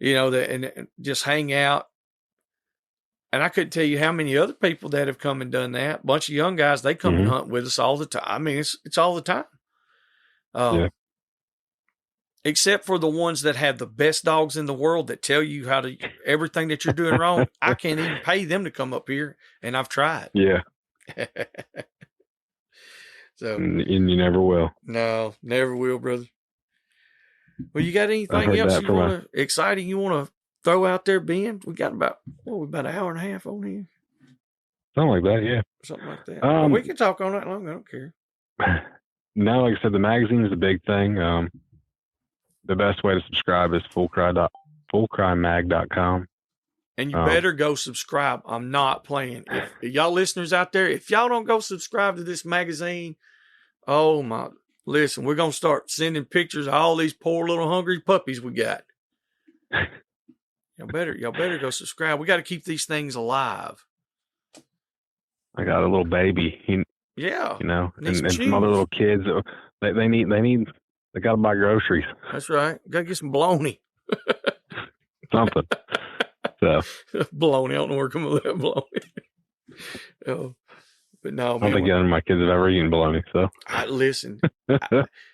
and just hang out. And I couldn't tell you how many other people that have come and done that. A bunch of young guys, they come and hunt with us all the time. I mean, it's all the time. except for the ones that have the best dogs in the world that tell you how to everything that you're doing wrong. I can't even pay them to come up here, and I've tried. Yeah. So, and you never will. No, never will, brother. Well, you got anything else exciting you want to throw out there, Ben? We got about an hour and a half on here. Something like that, yeah. Something like that. Well, we can talk on that long. I don't care. Now, like I said, the magazine is a big thing. The best way to subscribe is fullcrymag.com. And you better go subscribe. I'm not playing. If y'all listeners out there, if y'all don't go subscribe to this magazine, listen, we're going to start sending pictures of all these poor little hungry puppies we got. Y'all better go subscribe. We got to keep these things alive. I got a little baby. Yeah. And some other little kids. They got to buy groceries. That's right. Got to get some bologna. Something. So. Bologna. I don't know where come with that bologna. But no, I don't think none of my kids have ever eaten bologna. So. Listen,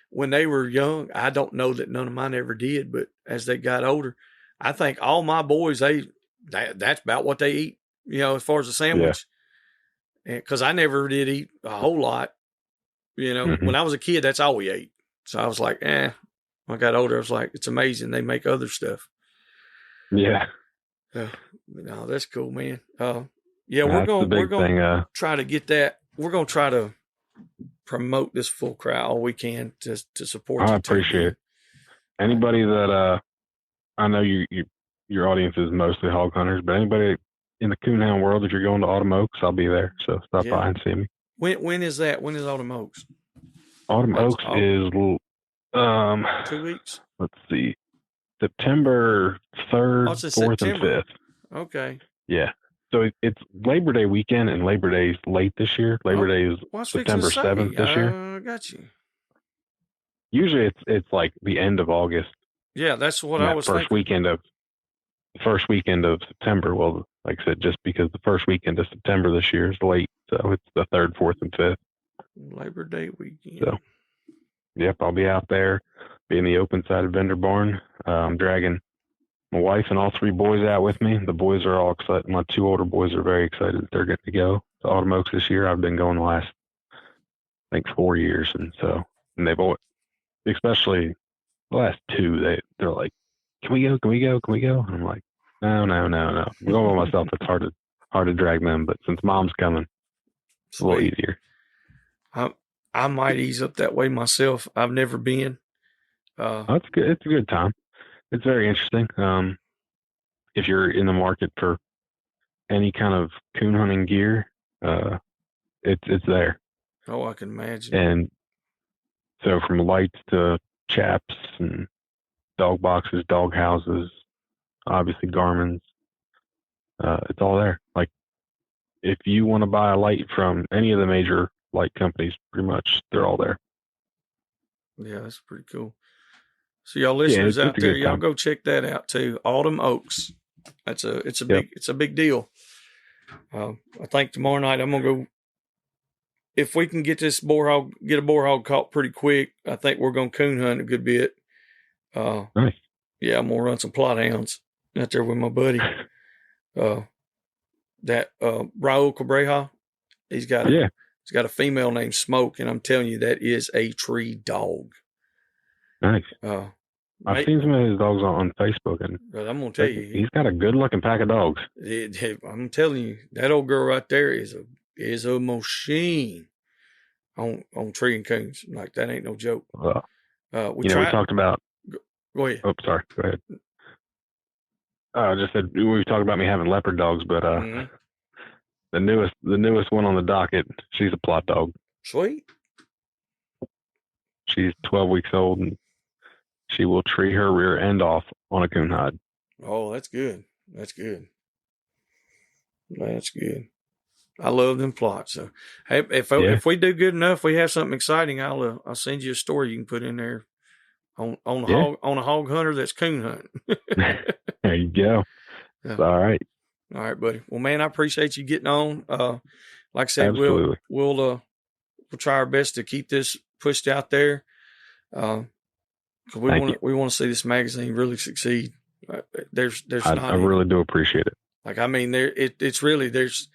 when they were young, I don't know that none of mine ever did, but as they got older, I think all my boys, that's about what they eat, as far as a sandwich. Because I never did eat a whole lot. When I was a kid, that's all we ate. So I was like, when I got older, I was like, it's amazing. They make other stuff. Yeah. No, that's cool, man. We're going to try to get that. We're going to try to promote this Full Cry all we can to support you. I appreciate it. Anybody that, I know your audience is mostly hog hunters, but anybody in the coonhound world, if you're going to Autumn Oaks, I'll be there. So stop by and see me. When is that? When is Autumn Oaks? Autumn Oaks is 2 weeks. Let's see, September 3rd, 4th, and 5th. Okay. Yeah. So it's Labor Day weekend, and Labor Day's late this year. Labor Day is September 7th this year. I got you. Usually it's like the end of August. Yeah, that's what I was thinking. First weekend of September. Well, like I said, just because the first weekend of September this year is late, so it's the 3rd, 4th, and 5th. Labor Day weekend. So, yep, I'll be out there, be in the open side of vendor barn. I'm dragging my wife and all 3 boys out with me. The boys are all excited. My 2 older boys are very excited that they're getting to go to Autumn Oaks this year. I've been going the last, I think, 4 years, and they've always, especially the last 2, they're like, Can we go? And I'm like, no. I'm going by myself. It's hard to drag them, but since Mom's coming, it's a little easier. I might ease up that way myself. I've never been. That's good. It's a good time. It's very interesting. If you're in the market for any kind of coon hunting gear, it's there. Oh, I can imagine. And so from lights to chaps and dog boxes, dog houses, obviously Garmin's, it's all there. Like if you want to buy a light from any of the major light companies, pretty much they're all there. Yeah, that's pretty cool. So y'all listeners out there, y'all go check that out too. Autumn Oaks. It's a big deal. I think tomorrow night I'm gonna go. If we can get a boar hog caught pretty quick, I think we're gonna coon hunt a good bit. Nice. Yeah, I'm gonna run some plot hounds out there with my buddy. That Raul Cabreja, he's got a female named Smoke, and I'm telling you, that is a tree dog. Nice. I've seen some of his dogs on Facebook, and I'm gonna tell you, he's got a good looking pack of dogs. I'm telling you, that old girl right there is a machine on tree and coons. Like that ain't no joke. We talked about. Go ahead. Oh, sorry. Go ahead. I just said we talked about me having leopard dogs, but the newest one on the docket, she's a plot dog. Sweet. She's 12 weeks old, and she will tree her rear end off on a coon hide. Oh, that's good. That's good. I love them plots. So, hey, if we do good enough, we have something exciting. I'll send you a story you can put in there on a hog hunter that's coon hunting. There you go. Yeah. All right. All right, buddy. Well, man, I appreciate you getting on. Like I said, absolutely. We'll try our best to keep this pushed out there. 'Cause we want to see this magazine really succeed. I really do appreciate it. Like, I mean, it's really, there's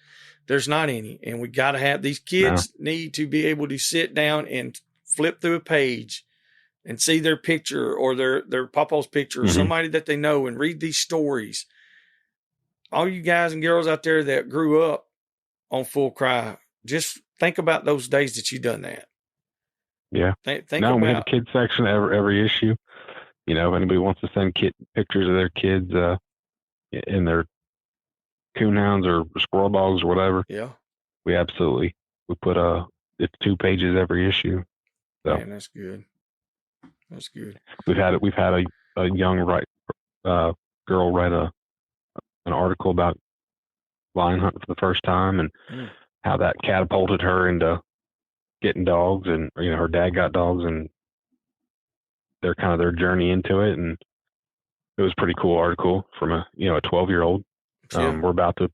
not any, and we got to have, these kids need to be able to sit down and flip through a page and see their picture or their papa's picture or somebody that they know and read these stories. All you guys and girls out there that grew up on Full Cry, just think about those days that you done that. Yeah. We have a kids section every issue. You know, if anybody wants to send pictures of their kids in their coonhounds or squirrel dogs or whatever. Yeah. We put it's 2 pages every issue. So man, that's good. That's good. We've had a young girl write an article about lion hunting for the first time and how that catapulted her into getting dogs, and her dad got dogs, and they're kind of their journey into it, and it was a pretty cool article from a 12-year-old. We're about to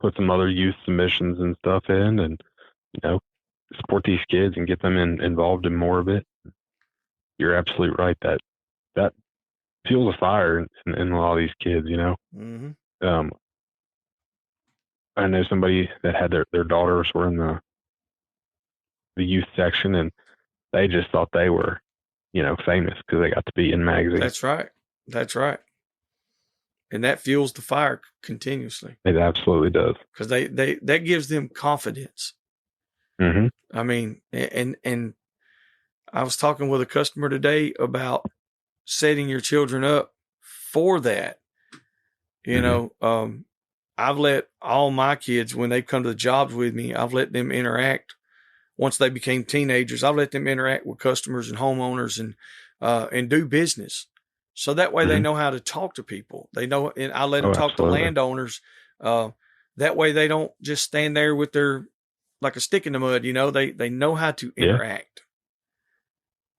put some other youth submissions and stuff in, and support these kids and get them involved in more of it. You're absolutely right that fuels a fire in a lot of these kids. I know somebody that had their daughters were in the youth section, and they just thought they were famous because they got to be in magazines. That's right. And that fuels the fire continuously. It absolutely does. Because that gives them confidence. Mm-hmm. I mean, and I was talking with a customer today about setting your children up for that. I've let all my kids, when they come to the jobs with me, I've let them interact. Once they became teenagers, I've let them interact with customers and homeowners and do business. So that way they know how to talk to people. They know, and I let them talk to landowners. That way they don't just stand there with their, like a stick in the mud, they know how to interact.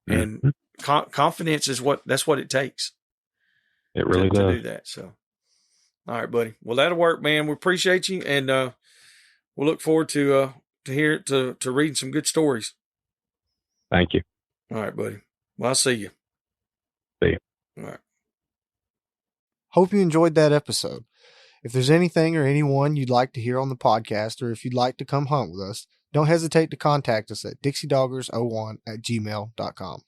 And confidence is that's what it takes. It really does. To do that. So, all right, buddy. Well, that'll work, man. We appreciate you. And we'll look forward to reading some good stories. Thank you. All right, buddy. Well, I'll see you. See you. All right. Hope you enjoyed that episode. If there's anything or anyone you'd like to hear on the podcast, or if you'd like to come hunt with us, don't hesitate to contact us at dixiedoggers01@gmail.com.